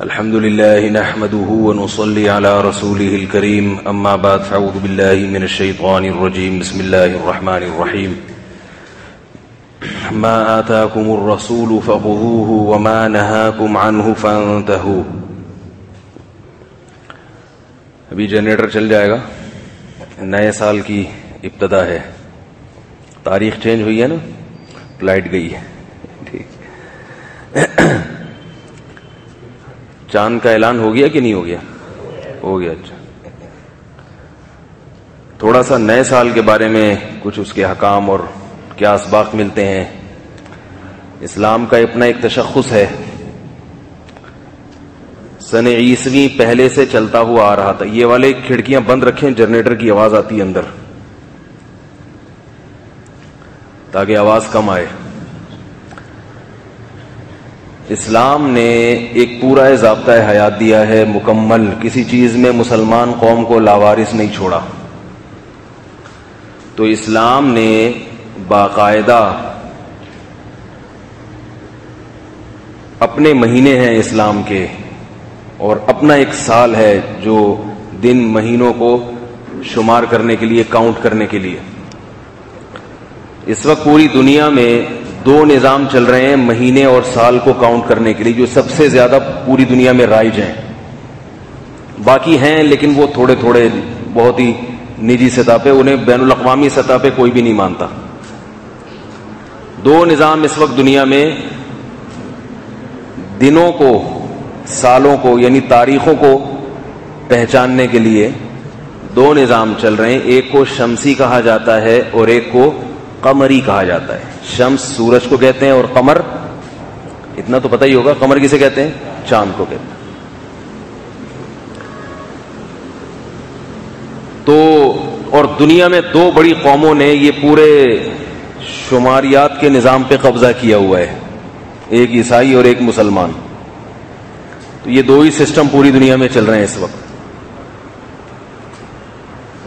الحمد لله نحمده ونصلي على رسوله الكريم أما بعد فأعوذ بالله من الشيطان الرجيم بسم الله الرحمن الرحيم ما آتاكم الرسول فخذوه وما نهاكم عنه فانتهوا. ابھی جنریٹر چل جائے گا. نئے سال کی ابتدا ہے. تاریخ چینج ہوئی ہے نا, لائٹ گئی ہے. ٹھیک. چاند کا اعلان ہو گیا کہ نہیں ہو گیا؟ ہو گیا. اچھا, تھوڑا سا نئے سال کے بارے میں کچھ اس کے حکام اور کیا اسباق ملتے ہیں. اسلام کا اپنا ایک تشخص ہے. سن عیسوی پہلے سے چلتا ہوا آ رہا تھا. یہ والے کھڑکیاں بند رکھیں, جنریٹر کی آواز آتی ہے اندر, تاکہ آواز کم آئے. اسلام نے ایک پورا ضابطہ حیات دیا ہے مکمل. کسی چیز میں مسلمان قوم کو لاوارث نہیں چھوڑا. تو اسلام نے باقاعدہ اپنے مہینے ہیں اسلام کے, اور اپنا ایک سال ہے جو دن مہینوں کو شمار کرنے کے لیے, کاؤنٹ کرنے کے لیے. اس وقت پوری دنیا میں دو نظام چل رہے ہیں مہینے اور سال کو کاؤنٹ کرنے کے لیے, جو سب سے زیادہ پوری دنیا میں رائج ہیں. باقی ہیں لیکن وہ تھوڑے تھوڑے بہت ہی نجی سطح پہ, انہیں بین الاقوامی سطح پہ کوئی بھی نہیں مانتا. دو نظام اس وقت دنیا میں دنوں کو, سالوں کو یعنی تاریخوں کو پہچاننے کے لیے دو نظام چل رہے ہیں. ایک کو شمسی کہا جاتا ہے اور ایک کو قمری کہا جاتا ہے. شمس سورج کو کہتے ہیں اور قمر, اتنا تو پتہ ہی ہوگا, قمر کسے کہتے ہیں؟ چاند کو کہتے ہیں. تو اور دنیا میں دو بڑی قوموں نے یہ پورے شماریات کے نظام پہ قبضہ کیا ہوا ہے, ایک عیسائی اور ایک مسلمان. تو یہ دو ہی سسٹم پوری دنیا میں چل رہے ہیں اس وقت.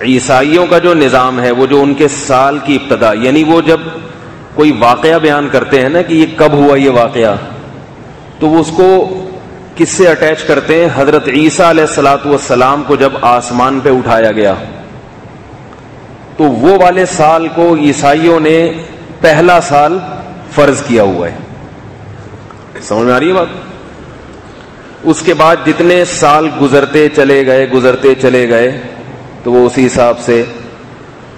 عیسائیوں کا جو نظام ہے وہ جو ان کے سال کی ابتدا, یعنی وہ جب کوئی واقعہ بیان کرتے ہیں نا کہ یہ کب ہوا یہ واقعہ, تو وہ اس کو کس سے اٹیچ کرتے ہیں؟ حضرت عیسیٰ علیہ الصلوۃ والسلام کو جب آسمان پہ اٹھایا گیا تو وہ والے سال کو عیسائیوں نے پہلا سال فرض کیا ہوا ہے. سمجھ میں آ رہی ہے بات؟ اس کے بعد جتنے سال گزرتے چلے گئے تو وہ اسی حساب سے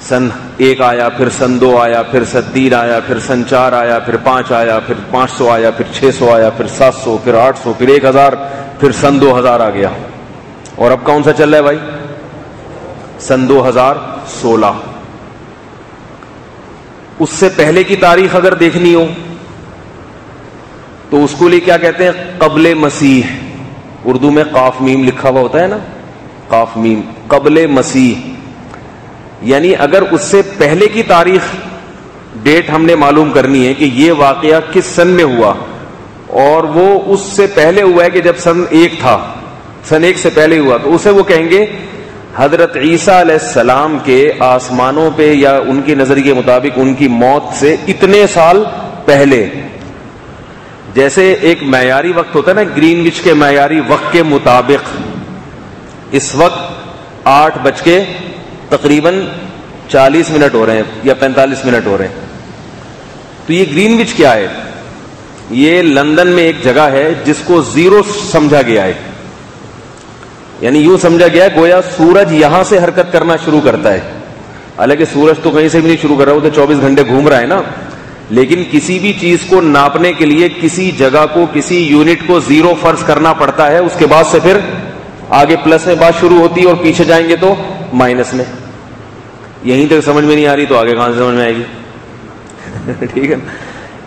سن 1 آیا, پھر سن 2 آیا, پھر سن 3 آیا, پھر سن 4 آیا, پھر 5 آیا, پھر 500 آیا, پھر 600 آیا, پھر 700, پھر 800, پھر 1000, پھر سن 2000 آ گیا. اور اب کون سا چل رہا ہے بھائی؟ سن 2016. اس سے پہلے کی تاریخ اگر دیکھنی ہو تو اس کو لیے کیا کہتے ہیں؟ قبل مسیح. اردو میں قاف میم لکھا ہوا ہوتا ہے نا, قاف میم, قبل مسیح. یعنی اگر اس سے پہلے کی تاریخ ڈیٹ ہم نے معلوم کرنی ہے کہ یہ واقعہ کس سن میں ہوا, اور وہ اس سے پہلے ہوا ہے کہ جب سن 1 تھا, سن 1 سے پہلے ہوا, تو اسے وہ کہیں گے حضرت عیسیٰ علیہ السلام کے آسمانوں پہ, یا ان کے نظریے کے مطابق ان کی موت سے اتنے سال پہلے. جیسے ایک معیاری وقت ہوتا ہے نا, گرین وچ کے معیاری وقت کے مطابق اس وقت 8 بج کے تقریباً 40 منٹ ہو رہے ہیں یا 45 منٹ ہو رہے ہیں. تو یہ گرین وچ کیا ہے؟ یہ لندن میں ایک جگہ ہے جس کو زیرو سمجھا گیا ہے. یعنی یوں سمجھا گیا ہے گویا سورج یہاں سے حرکت کرنا شروع کرتا ہے. حالانکہ سورج تو کہیں سے بھی نہیں شروع کر رہا, وہ تو 24 گھنٹے گھوم رہا ہے نا. لیکن کسی بھی چیز کو ناپنے کے لیے کسی جگہ کو, کسی یونٹ کو زیرو فرض کرنا پڑتا ہے. اس کے بعد سے پھر آگے پلس میں بات شروع ہوتی ہے, اور پیچھے جائیں گے تو مائنس میں. یہیں تک سمجھ میں نہیں آ رہی تو آگے کہاں سے سمجھ میں آئے گی؟ ٹھیک ہے.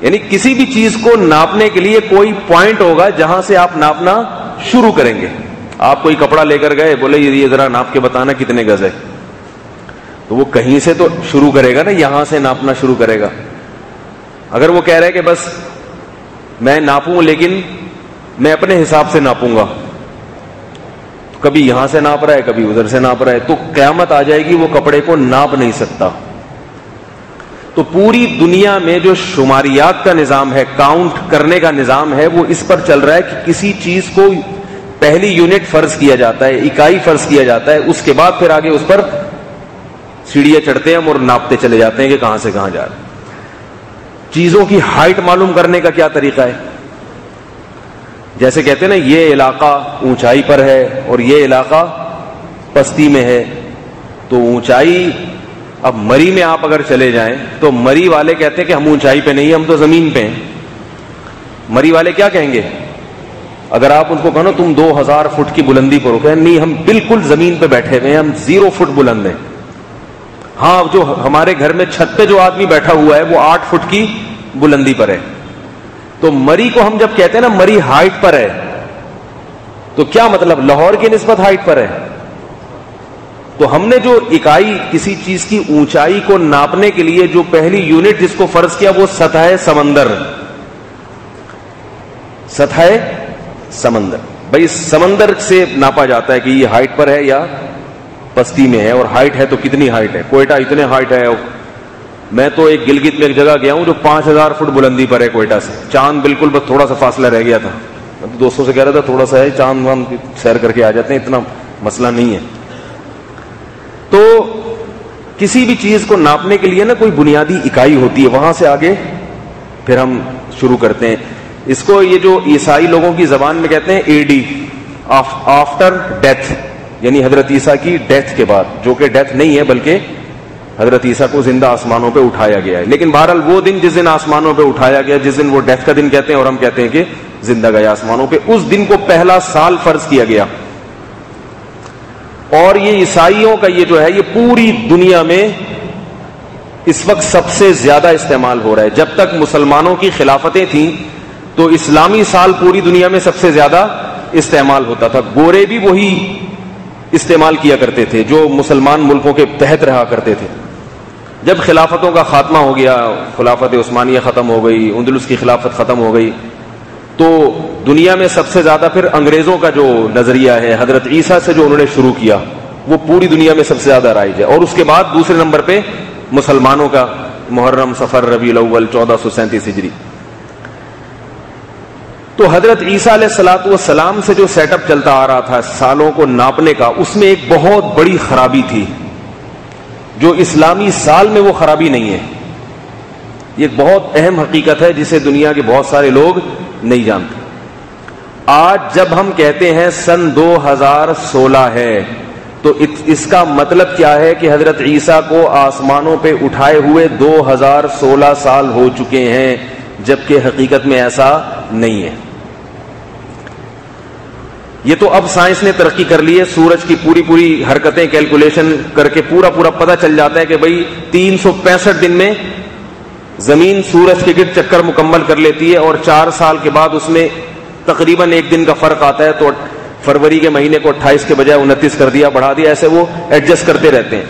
یعنی کسی بھی چیز کو ناپنے کے لیے کوئی پوائنٹ ہوگا جہاں سے آپ ناپنا شروع کریں گے. آپ کوئی کپڑا لے کر گئے, بولے یہ ذرا ناپ کے بتانا کتنے گز ہے, تو وہ کہیں سے تو شروع کرے گا نا, یہاں سے ناپنا شروع کرے گا. اگر وہ کہہ رہے کہ بس میں ناپوں لیکن میں اپنے حساب سے ناپوں گا, کبھی یہاں سے ناپ رہا ہے کبھی ادھر سے ناپ رہا ہے, تو قیامت آ جائے گی وہ کپڑے کو ناپ نہیں سکتا. تو پوری دنیا میں جو شماریات کا نظام ہے, کاؤنٹ کرنے کا نظام ہے, وہ اس پر چل رہا ہے کہ کسی چیز کو پہلی یونٹ فرض کیا جاتا ہے, اکائی فرض کیا جاتا ہے, اس کے بعد پھر آگے اس پر سیڑھیاں چڑھتے ہیں ہم اور ناپتے چلے جاتے ہیں کہ کہاں سے کہاں جا رہے ہیں. چیزوں کی ہائٹ معلوم کرنے کا کیا طریقہ ہے؟ جیسے کہتے ہیں نا یہ علاقہ اونچائی پر ہے اور یہ علاقہ پستی میں ہے, تو اونچائی, اب مری میں آپ اگر چلے جائیں تو مری والے کہتے ہیں کہ ہم اونچائی پہ نہیں, ہم تو زمین پہ ہیں. مری والے کیا کہیں گے اگر آپ ان کو کہو نا تم 2000 فٹ کی بلندی پر ہو, کہیں نہیں ہم بالکل زمین پہ بیٹھے ہوئے ہیں, ہم 0 فٹ بلند ہیں. ہاں جو ہمارے گھر میں چھت پہ جو آدمی بیٹھا ہوا ہے وہ 8 فٹ کی بلندی پر ہے. تو مری کو ہم جب کہتے ہیں نا مری ہائٹ پر ہے, تو کیا مطلب لاہور کی نسبت ہائٹ پر ہے. تو ہم نے جو اکائی کسی چیز کی اونچائی کو ناپنے کے لیے جو پہلی یونٹ جس کو فرض کیا وہ سطح سمندر, سطح سمندر. بھائی سمندر سے ناپا جاتا ہے کہ یہ ہائٹ پر ہے یا پستی میں ہے, اور ہائٹ ہے تو کتنی ہائٹ ہے. کوئٹہ اتنے ہائٹ ہے, میں تو ایک گلگت میں ایک جگہ گیا ہوں جو 5000 فٹ بلندی پر ہے کوئٹہ سے. چاند بالکل بس تھوڑا سا فاصلہ رہ گیا تھا, میں تو دوستوں سے کہہ رہا تھا تھوڑا سا ہے, چاند ہم سیر کر کے آ جاتے ہیں, اتنا مسئلہ نہیں ہے. تو کسی بھی چیز کو ناپنے کے لیے نا کوئی بنیادی اکائی ہوتی ہے, وہاں سے آگے پھر ہم شروع کرتے ہیں. اس کو یہ جو عیسائی لوگوں کی زبان میں کہتے ہیں AD, آفٹر ڈیتھ, یعنی حضرت عیسیٰ کی ڈیتھ کے بعد, جو کہ ڈیتھ نہیں ہے بلکہ حضرت عیسیٰ کو زندہ آسمانوں پہ اٹھایا گیا ہے. لیکن بہرحال وہ دن جس دن آسمانوں پہ اٹھایا گیا, جس دن وہ ڈیتھ کا دن کہتے ہیں اور ہم کہتے ہیں کہ زندہ گیا آسمانوں پہ, اس دن کو پہلا سال فرض کیا گیا. اور یہ عیسائیوں کا یہ جو ہے یہ پوری دنیا میں اس وقت سب سے زیادہ استعمال ہو رہا ہے. جب تک مسلمانوں کی خلافتیں تھیں تو اسلامی سال پوری دنیا میں سب سے زیادہ استعمال ہوتا تھا. گورے بھی وہی استعمال کیا کرتے تھے جو مسلمان ملکوں کے تحت رہا کرتے تھے. جب خلافتوں کا خاتمہ ہو گیا, خلافت عثمانیہ ختم ہو گئی, اندلس کی خلافت ختم ہو گئی, تو دنیا میں سب سے زیادہ پھر انگریزوں کا جو نظریہ ہے حضرت عیسیٰ سے جو انہوں نے شروع کیا وہ پوری دنیا میں سب سے زیادہ رائج ہے. اور اس کے بعد دوسرے نمبر پہ مسلمانوں کا محرم, صفر, ربیع الاول 1437 ہجری. تو حضرت عیسیٰ علیہ الصلوۃ والسلام سے جو سیٹ اپ چلتا آ رہا تھا سالوں کو ناپنے کا, اس میں ایک بہت بڑی خرابی تھی جو اسلامی سال میں وہ خرابی نہیں ہے. یہ ایک بہت اہم حقیقت ہے جسے دنیا کے بہت سارے لوگ نہیں جانتے. آج جب ہم کہتے ہیں سن 2016 ہے تو اس کا مطلب کیا ہے کہ حضرت عیسیٰ کو آسمانوں پہ اٹھائے ہوئے 2016 سال ہو چکے ہیں, جبکہ حقیقت میں ایسا نہیں ہے. یہ تو اب سائنس نے ترقی کر لی ہے, سورج کی پوری حرکتیں کیلکولیشن کر کے پورا پتہ چل جاتا ہے کہ بھئی 365 دن میں زمین سورج کے گرد چکر مکمل کر لیتی ہے, اور 4 سال کے بعد اس میں تقریباً 1 دن کا فرق آتا ہے. تو فروری کے مہینے کو 28 کے بجائے 29 کر دیا, بڑھا دیا, ایسے وہ ایڈجسٹ کرتے رہتے ہیں.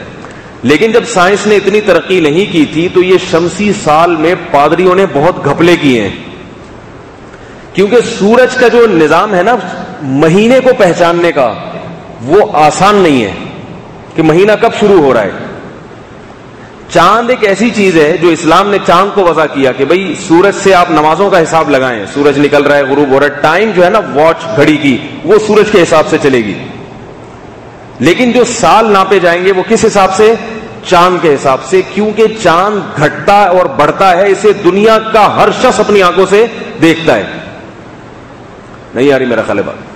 لیکن جب سائنس نے اتنی ترقی نہیں کی تھی تو یہ شمسی سال میں پادریوں نے بہت گھپلے کیے ہیں, کیونکہ سورج کا جو نظام ہے نا مہینے کو پہچاننے کا وہ آسان نہیں ہے کہ مہینہ کب شروع ہو رہا ہے. چاند ایک ایسی چیز ہے جو اسلام نے چاند کو وضع کیا کہ بھئی سورج سے آپ نمازوں کا حساب لگائیں, سورج نکل رہا ہے, غروب ہو رہا ہے, ٹائم جو ہے نا واچ گھڑی کی وہ سورج کے حساب سے چلے گی. لیکن جو سال ناپے جائیں گے وہ کس حساب سے؟ چاند کے حساب سے, کیونکہ چاند گھٹتا اور بڑھتا ہے, اسے دنیا کا ہر شخص اپنی آنکھوں سے دیکھتا ہے. نہیں آ رہی میرا خیال ہے بات؟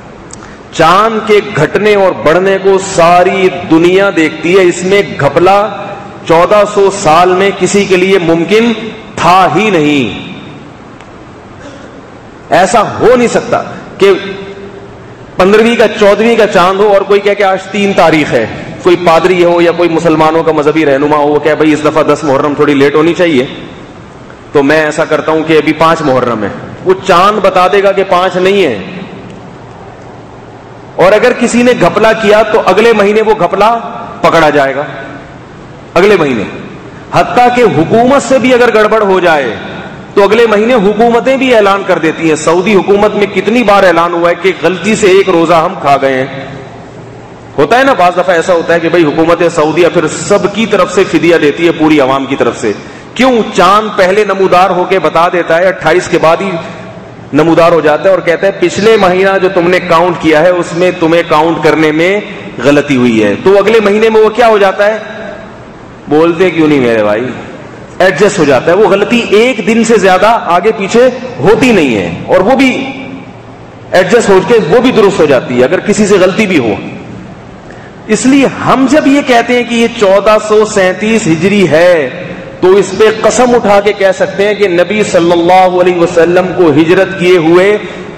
چاند کے گھٹنے اور بڑھنے کو ساری دنیا دیکھتی ہے. اس میں گھپلا 1400 سال میں کسی کے لیے ممکن تھا ہی نہیں. ایسا ہو نہیں سکتا کہ 15ویں کا 14ویں کا چاند ہو اور کوئی کہے کہ آج 3 تاریخ ہے, کوئی پادری ہو یا کوئی مسلمانوں کا مذہبی رہنما ہو, وہ کہے بھائی اس دفعہ 10 محرم تھوڑی لیٹ ہونی چاہیے, تو میں ایسا کرتا ہوں کہ ابھی 5 محرم ہے. وہ چاند بتا دے گا کہ 5 نہیں ہے. اور اگر کسی نے گھپلا کیا تو اگلے مہینے وہ گھپلا پکڑا جائے گا, اگلے مہینے. حتیٰ کہ حکومت سے بھی اگر گڑبڑ ہو جائے تو اگلے مہینے حکومتیں بھی اعلان کر دیتی ہیں. سعودی حکومت میں کتنی بار اعلان ہوا ہے کہ غلطی سے 1 روزہ ہم کھا گئے ہیں. ہوتا ہے نا بعض دفعہ ایسا ہوتا ہے کہ بھئی حکومت سعودیہ پھر سب کی طرف سے فدیہ دیتی ہے, پوری عوام کی طرف سے. کیوں؟ چاند پہلے نمودار ہو کے بتا دیتا ہے, 28 کے بعد ہی نمودار ہو جاتا ہے اور کہتا ہے پچھلے مہینہ جو تم نے کاؤنٹ کیا ہے اس میں تمہیں کاؤنٹ کرنے میں غلطی ہوئی ہے. تو اگلے مہینے میں وہ کیا ہو جاتا ہے, بولتے کیوں نہیں میرے بھائی, ایڈجسٹ ہو جاتا ہے. وہ غلطی ایک دن سے زیادہ آگے پیچھے ہوتی نہیں ہے, اور وہ بھی ایڈجسٹ ہو کے وہ بھی درست ہو جاتی ہے اگر کسی سے غلطی بھی ہو. اس لیے ہم جب یہ کہتے ہیں کہ یہ 1437 ہجری ہے تو اس پہ قسم اٹھا کے کہہ سکتے ہیں کہ نبی صلی اللہ علیہ وسلم کو ہجرت کیے ہوئے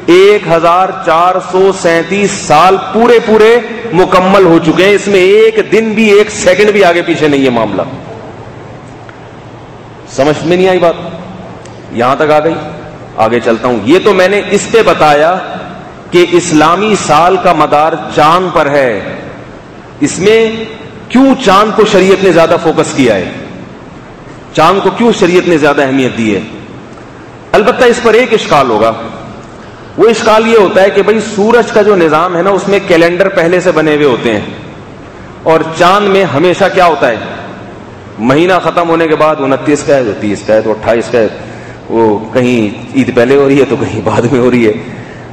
1437 سال پورے پورے مکمل ہو چکے ہیں. اس میں ایک دن بھی ایک سیکنڈ بھی آگے پیچھے نہیں ہے معاملہ. سمجھ میں نہیں آئی بات؟ یہاں تک آ گئی؟ آگے چلتا ہوں. یہ تو میں نے اس پہ بتایا کہ اسلامی سال کا مدار چاند پر ہے. اس میں کیوں چاند کو شریعت نے زیادہ فوکس کیا ہے, چاند کو کیوں شریعت نے زیادہ اہمیت دی ہے؟ البتہ اس پر ایک اشکال ہوگا. وہ اشکال یہ ہوتا ہے کہ بھئی سورج کا جو نظام ہے نا اس میں کیلنڈر پہلے سے بنے ہوئے ہوتے ہیں, اور چاند میں ہمیشہ کیا ہوتا ہے, مہینہ ختم ہونے کے بعد 29 کا ہے تو 30 کا ہے تو 28 کا ہے, وہ کہیں عید پہلے ہو رہی ہے تو کہیں بعد میں ہو رہی ہے.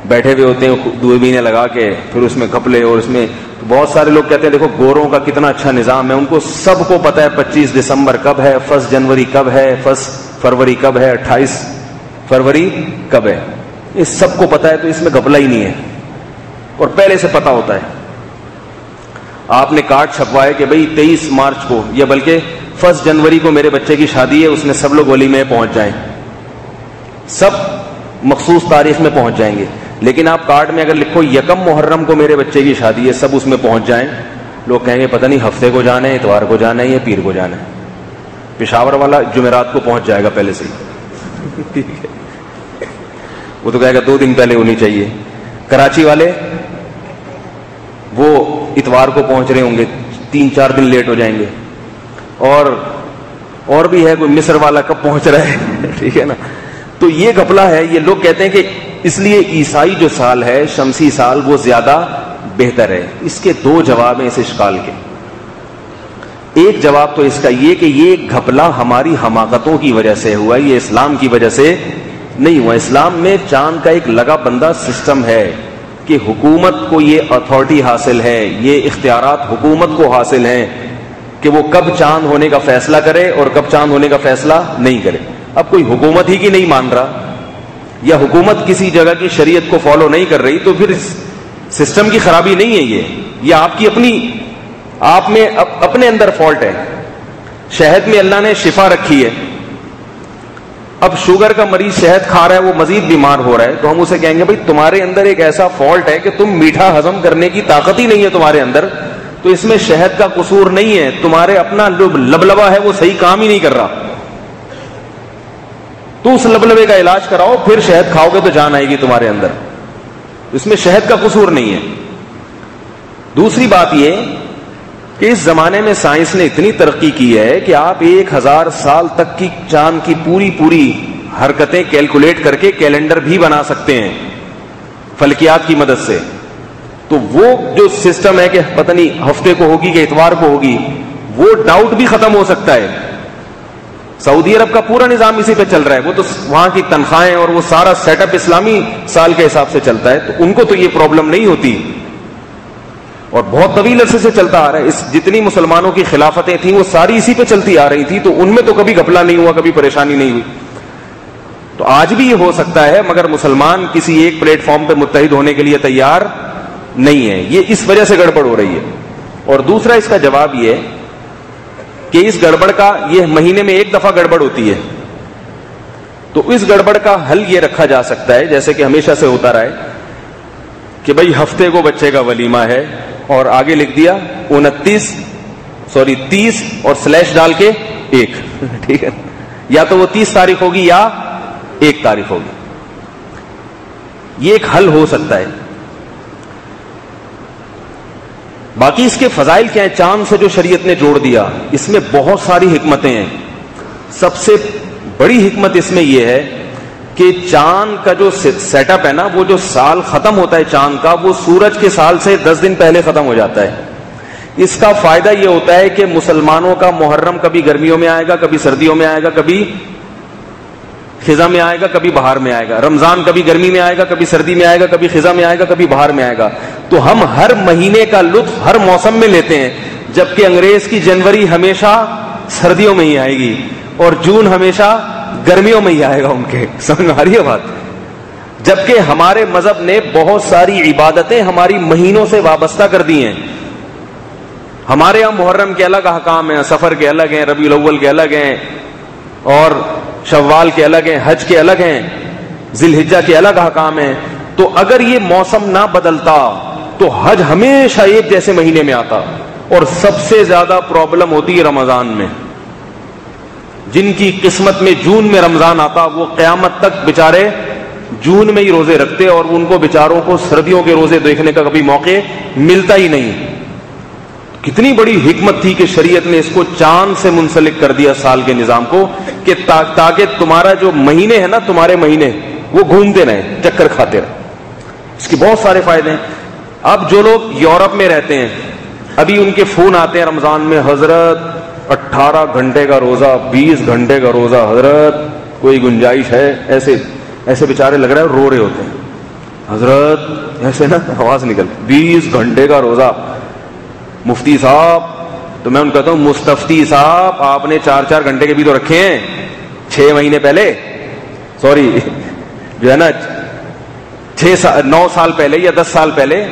بیٹھے ہوئے ہوتے ہیں دوربینیں لگا کے, پھر اس میں گھپلے, اور اس میں بہت سارے لوگ کہتے ہیں دیکھو گوروں کا کتنا اچھا نظام ہے, ان کو سب کو پتا ہے 25 دسمبر کب ہے, 1 جنوری کب ہے, 1 فروری کب ہے, 28 فروری کب ہے, یہ سب کو پتا ہے. تو اس میں گھپلا ہی نہیں ہے اور پہلے سے پتا ہوتا ہے. آپ نے کارڈ چھپوائے کہ بھئی 23 مارچ کو یا بلکہ 1 جنوری کو میرے بچے کی شادی ہے, اس میں سب لوگ ہولی میں پہنچ جائیں, سب مخصوص تاریخ میں پہنچ جائیں گے. لیکن آپ کارڈ میں اگر لکھو 1 محرم کو میرے بچے کی شادی ہے, سب اس میں پہنچ جائیں, لوگ کہیں گے پتہ نہیں ہفتے کو جانا ہے, اتوار کو جانا ہے یا پیر کو جانا ہے. پشاور والا جمعرات کو پہنچ جائے گا پہلے سے ہی, وہ تو کہے گا 2 دن پہلے ہونی چاہیے. کراچی والے وہ اتوار کو پہنچ رہے ہوں گے, 3-4 دن لیٹ ہو جائیں گے. اور بھی ہے کوئی مصر والا کب پہنچ رہا ہے, ٹھیک ہے نا. تو یہ گھپلا ہے. یہ لوگ کہتے ہیں کہ اس لیے عیسائی جو سال ہے شمسی سال وہ زیادہ بہتر ہے. اس کے 2 جواب ہیں اس اشکال کے. ایک جواب تو اس کا یہ کہ یہ گھپلا ہماری حماقتوں کی وجہ سے ہوا, یہ اسلام کی وجہ سے نہیں ہوا. اسلام میں چاند کا ایک لگا بندہ سسٹم ہے کہ حکومت کو یہ اتھارٹی حاصل ہے, یہ اختیارات حکومت کو حاصل ہیں کہ وہ کب چاند ہونے کا فیصلہ کرے اور کب چاند ہونے کا فیصلہ نہیں کرے. اب کوئی حکومت ہی کی نہیں مان رہا یا حکومت کسی جگہ کی شریعت کو فالو نہیں کر رہی تو پھر سسٹم کی خرابی نہیں ہے یہ آپ کی آپ میں اپنے اندر فالٹ ہے. شہد میں اللہ نے شفا رکھی ہے, اب شوگر کا مریض شہد کھا رہا ہے وہ مزید بیمار ہو رہا ہے, تو ہم اسے کہیں گے بھائی تمہارے اندر ایک ایسا فالٹ ہے کہ تم میٹھا ہضم کرنے کی طاقت ہی نہیں ہے تمہارے اندر, تو اس میں شہد کا قصور نہیں ہے, تمہارے اپنا لبلبا ہے وہ صحیح کام ہی نہیں کر رہا, تو اس لبلبے کا علاج کراؤ, پھر شہد کھاؤ گے تو جان آئے گی تمہارے اندر. اس میں شہد کا قصور نہیں ہے. دوسری بات یہ کہ اس زمانے میں سائنس نے اتنی ترقی کی ہے کہ آپ 1000 سال تک کی چاند کی پوری حرکتیں کیلکولیٹ کر کے کیلنڈر بھی بنا سکتے ہیں فلکیات کی مدد سے. تو وہ جو سسٹم ہے کہ پتہ نہیں ہفتے کو ہوگی کہ اتوار کو ہوگی, وہ ڈاؤٹ بھی ختم ہو سکتا ہے. سعودی عرب کا پورا نظام اسی پہ چل رہا ہے, وہ تو وہاں کی تنخواہیں اور وہ سارا سیٹ اپ اسلامی سال کے حساب سے چلتا ہے, تو ان کو تو یہ پرابلم نہیں ہوتی اور بہت طویل عرصے سے چلتا آ رہا ہے. جتنی مسلمانوں کی خلافتیں تھیں وہ ساری اسی پہ چلتی آ رہی تھی, تو ان میں تو کبھی گھپلا نہیں ہوا, کبھی پریشانی نہیں ہوئی. تو آج بھی یہ ہو سکتا ہے, مگر مسلمان کسی ایک پلیٹ فارم پہ متحد ہونے کے لیے تیار نہیں ہے. یہ اس وجہ سے گڑبڑ ہو رہی ہے. اور دوسرا اس کا جواب یہ کہ اس گڑبڑ کا, یہ مہینے میں ایک دفعہ گڑبڑ ہوتی ہے, تو اس گڑبڑ کا حل یہ رکھا جا سکتا ہے جیسے کہ ہمیشہ سے ہوتا رہا ہے کہ بھئی ہفتے کو بچے کا ولیمہ ہے اور آگے لکھ دیا 30 اور سلیش ڈال کے 1, ٹھیک ہے, یا تو وہ 30 تاریخ ہوگی یا 1 تاریخ ہوگی. یہ ایک حل ہو سکتا ہے. باقی اس کے فضائل کیا ہیں؟ چاند سے جو شریعت نے جوڑ دیا, اس میں بہت ساری حکمتیں ہیں. سب سے بڑی حکمت اس میں یہ ہے کہ چاند کا جو سیٹ اپ ہے نا, وہ جو سال ختم ہوتا ہے چاند کا, وہ سورج کے سال سے 10 دن پہلے ختم ہو جاتا ہے. اس کا فائدہ یہ ہوتا ہے کہ مسلمانوں کا محرم کبھی گرمیوں میں آئے گا, کبھی سردیوں میں آئے گا, کبھی خزاں میں آئے گا کبھی بہار میں آئے گا، رمضان کبھی گرمی میں آئے گا کبھی سردی میں آئے گا، کبھی خزاں میں آئے گا کبھی بہار میں آئے گا. تو ہم ہر مہینے کا لطف ہر موسم میں لیتے ہیں، جبکہ انگریز کی جنوری ہمیشہ سردیوں میں ہی آئے گی اور جون ہمیشہ گرمیوں میں ہی آئے گا ان کے. سمجھ میں آ رہی ہے بات؟ جبکہ ہمارے مذہب نے بہت ساری عبادتیں ہماری مہینوں سے وابستہ کر دی ہیں. ہمارے یہاں محرم کے الگ احکام ہیں، سفر کے الگ ہیں، ربیع الاول کے الگ ہیں، اور شوال کے الگ ہیں، حج کے الگ ہیں، ذی الحجہ کے الگ احکام ہیں. تو اگر یہ موسم نہ بدلتا تو حج ہمیشہ ایک جیسے مہینے میں آتا. اور سب سے زیادہ پرابلم ہوتی ہے رمضان میں. جن کی قسمت میں جون میں رمضان آتا وہ قیامت تک بےچارے جون میں ہی روزے رکھتے، اور ان کو بےچاروں کو سردیوں کے روزے دیکھنے کا کبھی موقع ملتا ہی نہیں. کتنی بڑی حکمت تھی کہ شریعت نے اس کو چاند سے منسلک کر دیا سال کے نظام کو، کہ تاکہ تمہارا جو مہینے ہے نا، تمہارے مہینے وہ گھومتے رہیں، چکر کھاتے رہیں. اس کے بہت سارے فائدے ہیں. اب جو لوگ یورپ میں رہتے ہیں، ابھی ان کے فون آتے ہیں رمضان میں، حضرت 18 گھنٹے کا روزہ، 20 گھنٹے کا روزہ، حضرت کوئی گنجائش ہے؟ ایسے ایسے بیچارے لگ رہا ہے رو رہے ہوتے ہیں. حضرت ایسے نا آواز نکل، 20 گھنٹے کا روزہ مفتی صاحب. تو میں ان کو کہتا ہوں مستفتی صاحب آپ نے 4 گھنٹے کے بھی تو رکھے ہیں 6 مہینے پہلے، سوری جو ہے نا 9 سال پہلے یا 10 سال پہلے،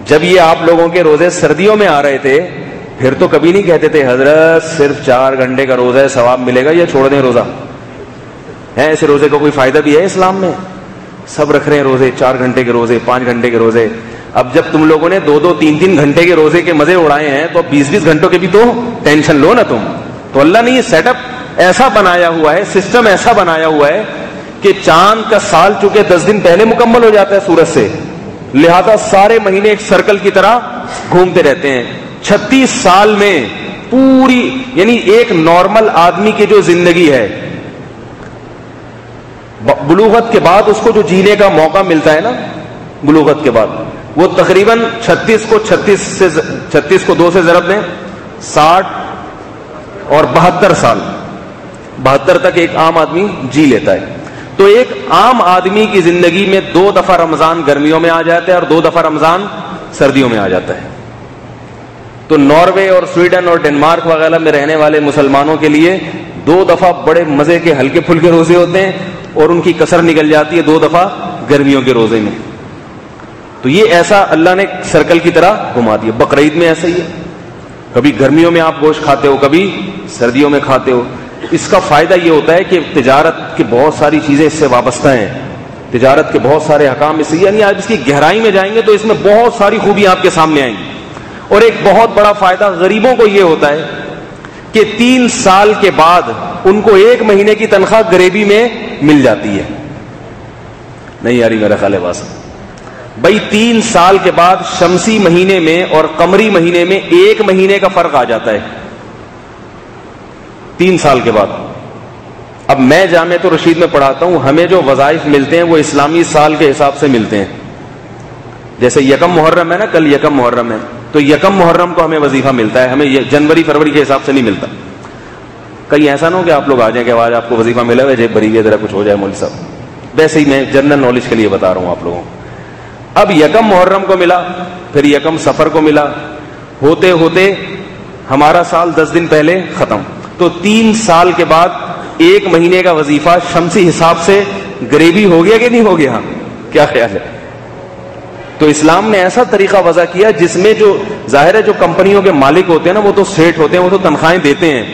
جب یہ آپ لوگوں کے روزے سردیوں میں آ رہے تھے، پھر تو کبھی نہیں کہتے تھے حضرت صرف 4 گھنٹے کا روزہ ہے، ثواب ملے گا یا چھوڑ دیں روزہ. ہے ایسے روزے کا کوئی فائدہ بھی ہے اسلام میں؟ سب رکھ رہے ہیں روزے، 4 گھنٹے کے روزے، 5 گھنٹے کے روزے. اب جب تم لوگوں نے 2 3 گھنٹے کے روزے کے مزے اڑائے ہیں تو 20 گھنٹوں کے بھی تو ٹینشن لو نا تم. تو اللہ نے یہ سیٹ اپ ایسا بنایا ہوا ہے، سسٹم ایسا بنایا ہوا ہے کہ چاند کا سال چونکہ 10 دن پہلے مکمل ہو جاتا ہے سورج سے، لہذا سارے مہینے ایک سرکل کی طرح گھومتے رہتے ہیں. 36 سال میں پوری، یعنی ایک نارمل آدمی کی جو زندگی ہے بلوغت کے بعد اس کو جو جینے کا موقع ملتا ہے نا بلوغت کے بعد، وہ تقریباً 36 کو 2 سے ضرب دیں 60 اور 72 سال، 72 تک ایک عام آدمی جی لیتا ہے. تو ایک عام آدمی کی زندگی میں 2 دفعہ رمضان گرمیوں میں آ جاتا ہے اور 2 دفعہ رمضان سردیوں میں آ جاتا ہے. تو ناروے اور سویڈن اور ڈنمارک وغیرہ میں رہنے والے مسلمانوں کے لیے 2 دفعہ بڑے مزے کے ہلکے پھلکے روزے ہوتے ہیں، اور ان کی کسر نکل جاتی ہے 2 دفعہ گرمیوں کے روزے میں. تو یہ ایسا اللہ نے سرکل کی طرح گھما دیا. بقرعید میں ایسا ہی ہے، کبھی گرمیوں میں آپ گوشت کھاتے ہو، کبھی سردیوں میں کھاتے ہو. اس کا فائدہ یہ ہوتا ہے کہ تجارت کی بہت ساری چیزیں اس سے وابستہ ہیں، تجارت کے بہت سارے احکام اس سے، یعنی آپ اس کی گہرائی میں جائیں گے تو اس میں بہت ساری خوبیاں آپ کے سامنے آئیں گی. اور ایک بہت بڑا فائدہ غریبوں کو یہ ہوتا ہے کہ 3 سال کے بعد ان کو 1 مہینے کی تنخواہ غریبی میں مل جاتی ہے. نہیں یاری میرا خیال ہے بس بھائی 3 سال کے بعد شمسی مہینے میں اور قمری مہینے میں 1 مہینے کا فرق آ جاتا ہے 3 سال کے بعد. اب میں جامعہ رشید میں پڑھاتا ہوں، ہمیں جو وظائف ملتے ہیں وہ اسلامی سال کے حساب سے ملتے ہیں. جیسے 1 محرم ہے نا، کل 1 محرم ہے، تو 1 محرم کو ہمیں وظیفہ ملتا ہے، ہمیں جنوری فروری کے حساب سے نہیں ملتا. کہیں ایسا نہ ہو کہ آپ لوگ آ جائیں کہ آج آپ کو وظیفہ ملا ہے، جیب بھری ہوئی ذرا کچھ ہو جائے مولوی صاحب. ویسے ہی میں جنرل نالج کے لیے بتا رہا ہوں آپ لوگوں کو. اب 1 محرم کو ملا، پھر 1 صفر کو ملا، ہوتے ہوتے ہمارا سال 10 دن پہلے ختم. تو 3 سال کے بعد 1 مہینے کا وظیفہ شمسی حساب سے غریبی ہو گیا کہ نہیں ہو گیا؟ کیا خیال ہے؟ تو اسلام نے ایسا طریقہ وضع کیا جس میں جو ظاہر ہے جو کمپنیوں کے مالک ہوتے ہیں نا، وہ تو سیٹ ہوتے ہیں، وہ تو تنخواہیں دیتے ہیں،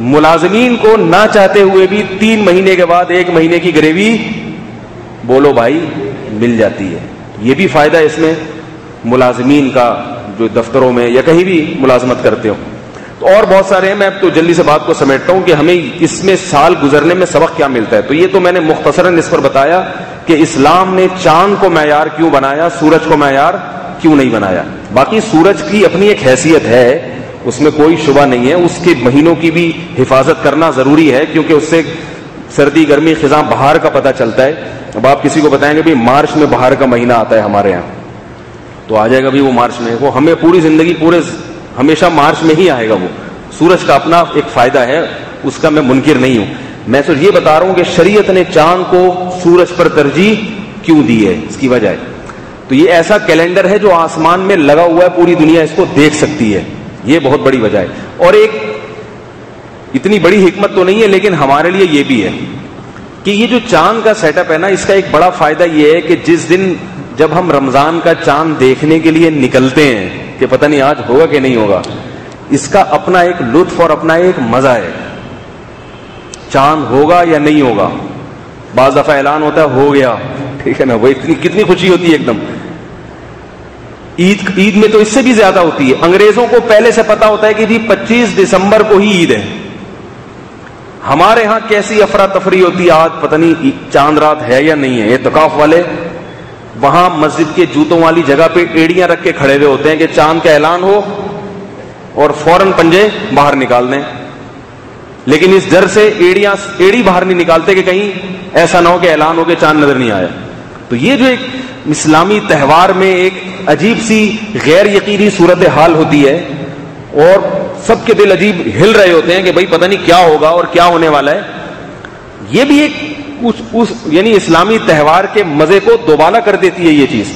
ملازمین کو نہ چاہتے ہوئے بھی 3 مہینے کے بعد 1 مہینے کی غریبی بولو بھائی مل جاتی ہے. یہ بھی فائدہ اس میں ملازمین کا جو دفتروں میں یا کہیں بھی ملازمت کرتے ہو. تو اور بہت سارے ہیں، میں اب تو جلدی سے بات کو سمیٹتا ہوں کہ ہمیں اس میں سال گزرنے میں سبق کیا ملتا ہے. تو یہ تو میں نے مختصراً اس پر بتایا کہ اسلام نے چاند کو معیار کیوں بنایا، سورج کو معیار کیوں نہیں بنایا. باقی سورج کی اپنی ایک حیثیت ہے، اس میں کوئی شبہ نہیں ہے، اس کے مہینوں کی بھی حفاظت کرنا ضروری ہے، کیونکہ اس سے سردی گرمی خزاں بہار کا پتہ چلتا ہے. اب آپ کسی کو بتائیں گے بھی مارچ میں بہار کا مہینہ آتا ہے ہمارے یہاں، تو آ جائے گا بھی وہ مارچ میں، وہ ہمیں پوری زندگی ہمیشہ مارچ میں ہی آئے گا. وہ سورج کا اپنا ایک فائدہ ہے، اس کا میں منکر نہیں ہوں. میں تو یہ بتا رہا ہوں کہ شریعت نے چاند کو سورج پر ترجیح کیوں دی ہے، اس کی وجہ ہے. تو یہ ایسا کیلنڈر ہے جو آسمان میں لگا ہوا ہے، پوری دنیا اس کو دیکھ سکتی ہے، یہ بہت بڑی وجہ ہے. اور ایک اتنی بڑی حکمت تو نہیں ہے لیکن ہمارے لیے یہ بھی ہے کہ یہ جو چاند کا سیٹ اپ ہے نا، اس کا ایک بڑا فائدہ یہ ہے کہ جس دن جب ہم رمضان کا چاند دیکھنے کے لیے نکلتے ہیں کہ پتہ نہیں آج ہوگا کہ نہیں ہوگا، اس کا اپنا ایک لطف اور اپنا ایک مزہ ہے. چاند ہوگا یا نہیں ہوگا، بعض دفعہ اعلان ہوتا ہے ہو گیا، ٹھیک ہے نا، وہ کتنی خوشی ہوتی ہے ایک دم. عید میں تو اس سے بھی زیادہ ہوتی ہے. انگریزوں کو پہلے سے پتا ہوتا ہے کہ جی 25 دسمبر کو ہی عید ہے. ہمارے ہاں کیسی افراتفری ہوتی ہے، آج پتہ نہیں چاند رات ہے یا نہیں ہے. اعتکاف والے وہاں مسجد کے جوتوں والی جگہ پہ ایڑیاں رکھ کے کھڑے ہوئے ہوتے ہیں کہ چاند کا اعلان ہو اور فوراً پنجے باہر نکال دیں. لیکن اس ڈر سے ایڑی باہر نہیں نکالتے کہ کہیں ایسا نہ ہو کہ اعلان ہو کہ چاند نظر نہیں آیا. تو یہ جو ایک اسلامی تہوار میں ایک عجیب سی غیر یقینی صورتحال ہوتی ہے اور سب کے دل عجیب ہل رہے ہوتے ہیں کہ بھئی پتہ نہیں کیا ہوگا اور کیا ہونے والا ہے. یہ بھی ایک یعنی اسلامی تہوار کے مزے کو دوبالا کر دیتی ہے یہ چیز.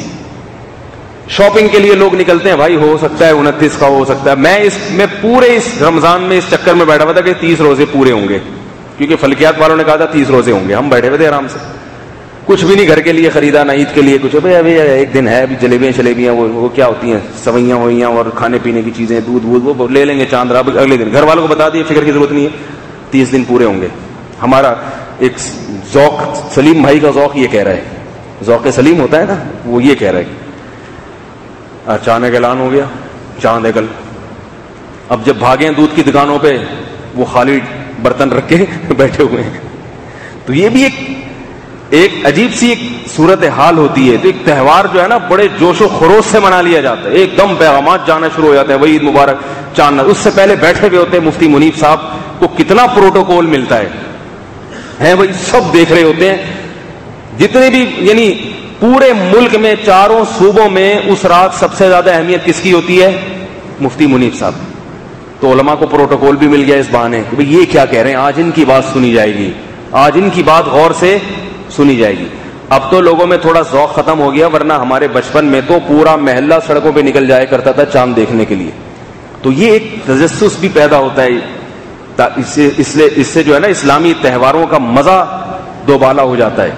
شاپنگ کے لیے لوگ نکلتے ہیں، بھائی ہو سکتا ہے 29 کا ہو سکتا ہے. میں پورے اس رمضان میں اس چکر میں بیٹھا ہوا تھا کہ 30 روزے پورے ہوں گے، کیونکہ فلکیات والوں نے کہا تھا 30 روزے ہوں گے. ہم بیٹھے ہوئے تھے آرام سے، کچھ بھی نہیں گھر کے لیے خریدا، نہ عید کے لیے کچھ. ابھی ایک دن ہے، ابھی جلیبیاں وہ کیا ہوتی ہیں، سوئیاں ہوئیاں اور کھانے پینے کی چیزیں، دودھ وہ لے لیں گے چاند رات اگلے دن. گھر والوں کو بتا دیے فکر کی ضرورت نہیں ہے، 30 دن پورے ہوں گے. ہمارا ایک ذوق، سلیم بھائی کا ذوق یہ کہہ رہا ہے، ذوق سلیم ہوتا ہے نا، وہ یہ کہہ رہا ہے اچانک اعلان ہو گیا چاند ہے کل. اب جب بھاگیں دودھ کی دکانوں پہ وہ خالی برتن رکھ کے بیٹھے ہوئے ہیں. تو یہ بھی ایک عجیب سی ایک صورت حال ہوتی ہے. تو ایک تہوار جو ہے نا بڑے جوش و خروش سے منا لیا جاتا ہے، ایک دم پیغامات جانا شروع ہو جاتے ہیں، وہی عید مبارک چاند. اس سے پہلے بیٹھے ہوئے ہوتے ہیں مفتی منیب صاحب کو کتنا پروٹوکول ملتا ہے بھائی، سب دیکھ رہے ہوتے ہیں. جتنے بھی یعنی پورے ملک میں چاروں صوبوں میں اس رات سب سے زیادہ اہمیت کس کی ہوتی ہے؟ مفتی منیب صاحب. تو علماء کو پروٹوکول بھی مل گیا اس بہانے کہ بھئی یہ کیا کہہ رہے ہیں، آج ان کی بات سنی جائے گی، آج ان کی بات غور سے سنی جائے گی. اب تو لوگوں میں تھوڑا ذوق ختم ہو گیا، ورنہ ہمارے بچپن میں تو پورا محلہ سڑکوں پہ نکل جایا کرتا تھا چاند دیکھنے کے لیے. تو یہ ایک تجسس بھی پیدا ہوتا ہے. اس سے جو ہے نا اسلامی تہواروں کا مزہ دوبالا ہو جاتا ہے،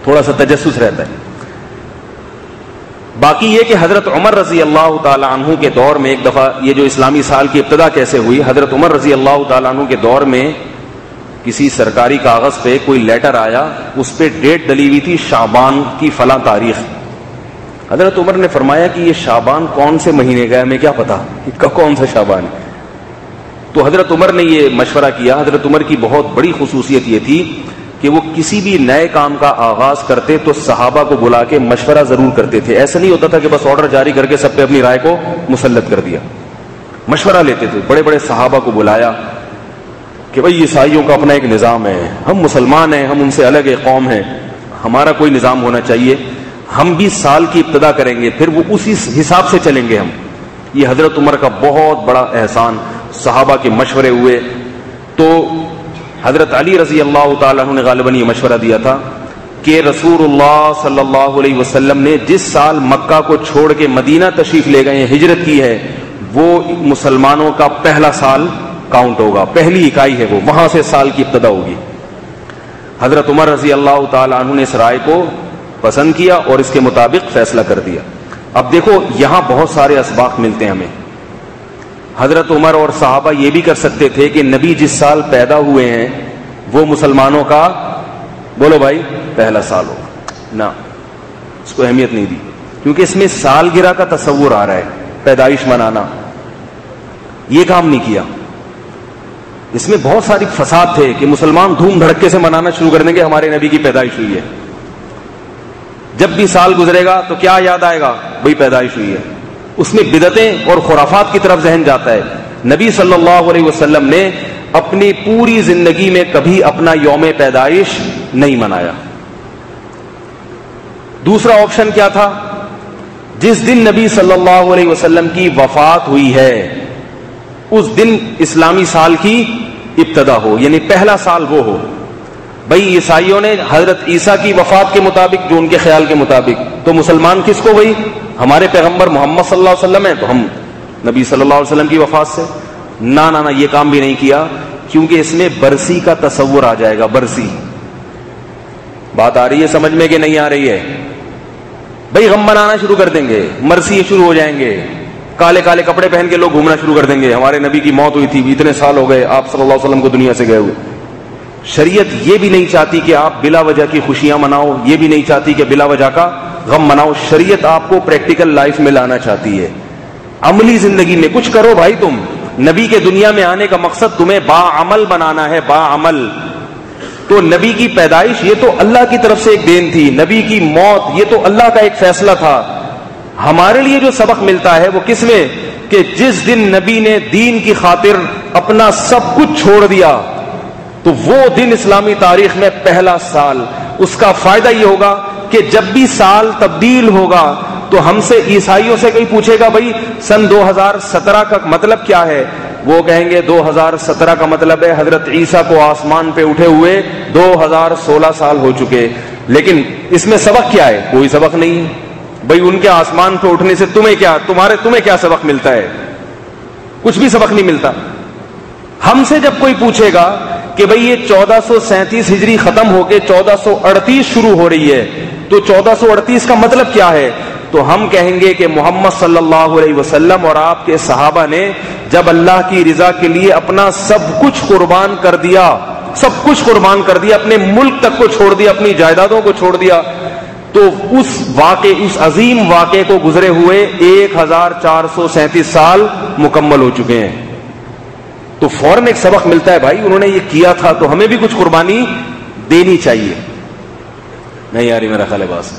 تھوڑا سا تجسس رہتا ہے. باقی یہ کہ حضرت عمر رضی اللہ تعالی عنہ کے دور میں ایک دفعہ یہ جو اسلامی سال کی ابتدا کیسے ہوئی، حضرت عمر رضی اللہ تعالی عنہ کے دور میں کسی سرکاری کاغذ پہ کوئی لیٹر آیا، اس پہ ڈیٹ ڈلی ہوئی تھی شعبان کی فلاں تاریخ. حضرت عمر نے فرمایا کہ یہ شعبان کون سے مہینے کا ہے، ہمیں کیا پتا کون سا شعبان ہے. تو حضرت عمر نے یہ مشورہ کیا. حضرت عمر کی بہت بڑی خصوصیت یہ تھی کہ وہ کسی بھی نئے کام کا آغاز کرتے تو صحابہ کو بلا کے مشورہ ضرور کرتے تھے. ایسا نہیں ہوتا تھا کہ بس آرڈر جاری کر کے سب پہ اپنی رائے کو مسلط کر دیا. مشورہ لیتے تھے. بڑے بڑے صحابہ کو بلایا کہ بھئی عیسائیوں کا اپنا ایک نظام ہے، ہم مسلمان ہیں، ہم ان سے الگ ایک قوم ہے، ہمارا کوئی نظام ہونا چاہیے، ہم بھی سال کی ابتدا کریں گے، پھر وہ اسی حساب سے چلیں گے ہم. یہ حضرت عمر کا بہت بڑا احسان. صحابہ کے مشورے ہوئے تو حضرت علی رضی اللہ تعالیٰ عنہ نے غالباً یہ مشورہ دیا تھا کہ رسول اللہ صلی اللہ علیہ وسلم نے جس سال مکہ کو چھوڑ کے مدینہ تشریف لے گئے ہیں، ہجرت کی ہے، وہ مسلمانوں کا پہلا سال کاؤنٹ ہوگا، پہلی اکائی ہے وہ، وہاں سے سال کی ابتدا ہوگی. حضرت عمر رضی اللہ تعالیٰ عنہ نے اس رائے کو پسند کیا اور اس کے مطابق فیصلہ کر دیا. اب دیکھو یہاں بہت سارے اسباق ملتے ہیں ہمیں. حضرت عمر اور صحابہ یہ بھی کر سکتے تھے کہ نبی جس سال پیدا ہوئے ہیں وہ مسلمانوں کا بولو بھائی پہلا سال ہوگا. نہ، اس کو اہمیت نہیں دی، کیونکہ اس میں سالگرہ کا تصور آ رہا ہے، پیدائش منانا. یہ کام نہیں کیا. اس میں بہت ساری فساد تھے کہ مسلمان دھوم دھڑکے سے منانا شروع کر دیں گے ہمارے نبی کی پیدائش ہوئی ہے. جب بھی سال گزرے گا تو کیا یاد آئے گا؟ بھئی پیدائش ہوئی ہے. اس میں بدعتیں اور خرافات کی طرف ذہن جاتا ہے. نبی صلی اللہ علیہ وسلم نے اپنی پوری زندگی میں کبھی اپنا یوم پیدائش نہیں منایا. دوسرا آپشن کیا تھا؟ جس دن نبی صلی اللہ علیہ وسلم کی وفات ہوئی ہے اس دن اسلامی سال کی ابتدا ہو، یعنی پہلا سال وہ ہو. بھائی عیسائیوں نے حضرت عیسیٰ کی وفات کے مطابق، جو ان کے خیال کے مطابق، تو مسلمان کس کو؟ وہی ہمارے پیغمبر محمد صلی اللہ علیہ وسلم ہیں، تو ہم نبی صلی اللہ علیہ وسلم کی وفات سے. نہ نہ یہ کام بھی نہیں کیا، کیونکہ اس میں برسی کا تصور آ جائے گا. برسی، بات آ رہی ہے سمجھ میں کہ نہیں آ رہی ہے؟ بھائی غم منانا شروع کر دیں گے، مرثیے شروع ہو جائیں گے، کالے کالے کپڑے پہن کے لوگ گھومنا شروع کر دیں گے. ہمارے نبی کی موت ہوئی تھی، اتنے سال ہو گئے، آپ صلی اللہ علیہ وسلم کو دنیا سے گئے ہوئے. شریعت یہ بھی نہیں چاہتی کہ آپ بلا وجہ کی خوشیاں مناؤ، یہ بھی نہیں چاہتی کہ بلا وجہ کا غم مناؤ. شریعت آپ کو پریکٹیکل لائف میں لانا چاہتی ہے، عملی زندگی میں کچھ کرو. بھائی تم نبی کے دنیا میں آنے کا مقصد تمہیں باعمل بنانا ہے، باعمل. تو نبی کی پیدائش یہ تو اللہ کی طرف سے ایک دین تھی، نبی کی موت یہ تو اللہ کا ایک فیصلہ تھا. ہمارے لیے جو سبق ملتا ہے وہ کس میں؟ کہ جس دن نبی نے دین کی خاطر اپنا سب کچھ چھوڑ دیا، تو وہ دن اسلامی تاریخ میں پہلا سال. اس کا فائدہ یہ ہوگا کہ جب بھی سال تبدیل ہوگا تو ہم سے عیسائیوں سے کوئی پوچھے گا بھائی سن 2017 کا مطلب کیا ہے، وہ کہیں گے 2017 کا مطلب ہے حضرت عیسیٰ کو آسمان پہ اٹھے ہوئے 2016 سال ہو چکے. لیکن اس میں سبق کیا ہے؟ کوئی سبق نہیں ہے. بھائی ان کے آسمان پہ اٹھنے سے تمہیں کیا سبق ملتا ہے؟ کچھ بھی سبق نہیں ملتا. ہم سے جب کوئی پوچھے گا کہ بھئی یہ 1437 ہجری ختم ہو کے 1438 شروع ہو رہی ہے، تو 1438 کا مطلب کیا ہے؟ تو ہم کہیں گے کہ محمد صلی اللہ علیہ وسلم اور آپ کے صحابہ نے جب اللہ کی رضا کے لیے اپنا سب کچھ قربان کر دیا، اپنے ملک تک کو چھوڑ دیا، اپنی جائیدادوں کو چھوڑ دیا، تو اس عظیم واقعے کو گزرے ہوئے 1437 سال مکمل ہو چکے ہیں. تو فوراً ایک سبق ملتا ہے، بھائی انہوں نے یہ کیا تھا تو ہمیں بھی کچھ قربانی دینی چاہیے. نہیں یاری میرا خیال ہے بس.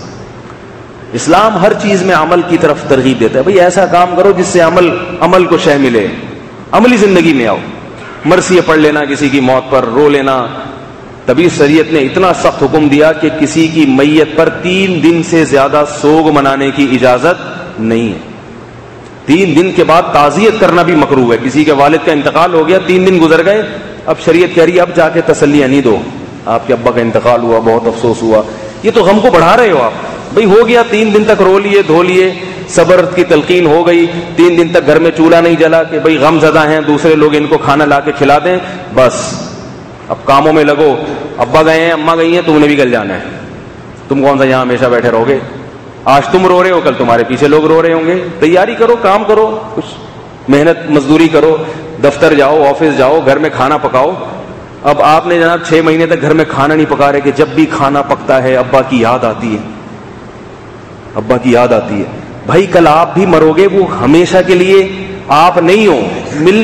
اسلام ہر چیز میں عمل کی طرف ترغیب دیتا ہے. بھئی ایسا کام کرو جس سے عمل کو شے ملے، عملی زندگی میں آؤ. مرثیے پڑھ لینا کسی کی موت پر، رو لینا. تبھی شریعت نے اتنا سخت حکم دیا کہ کسی کی میت پر 3 دن سے زیادہ سوگ منانے کی اجازت نہیں ہے. 3 دن کے بعد تعزیت کرنا بھی مکروہ ہے. کسی کے والد کا انتقال ہو گیا، 3 دن گزر گئے، اب شریعت کہہ رہی ہے اب جا کے تسلیاں نہیں دو، آپ کے ابا کا انتقال ہوا، بہت افسوس ہوا. یہ تو غم کو بڑھا رہے ہو آپ. بھئی ہو گیا 3 دن تک رو لیے دھو لیے، صبر کی تلقین ہو گئی، 3 دن تک گھر میں چولہا نہیں جلا کہ بھئی غم زدہ ہیں دوسرے لوگ ان کو کھانا لا کے کھلا دیں، بس اب کاموں میں لگو. ابا گئے ہیں، اماں گئی ہیں، تم نے بھی کل جانا ہے. تم کون سا یہاں ہمیشہ بیٹھے رہو گے؟ آج تم رو رہے ہو، کل تمہارے پیچھے لوگ رو رہے ہوں گے. تیاری کرو، کام کرو، کچھ محنت مزدوری کرو، دفتر جاؤ، آفس جاؤ، گھر میں کھانا پکاؤ. اب آپ نے جناب 6 مہینے تک گھر میں کھانا نہیں پکا رہے کہ جب بھی کھانا پکتا ہے ابا کی یاد آتی ہے، ابا کی یاد آتی ہے. بھائی کل آپ بھی مرو گے، وہ ہمیشہ کے لیے آپ نہیں ہو.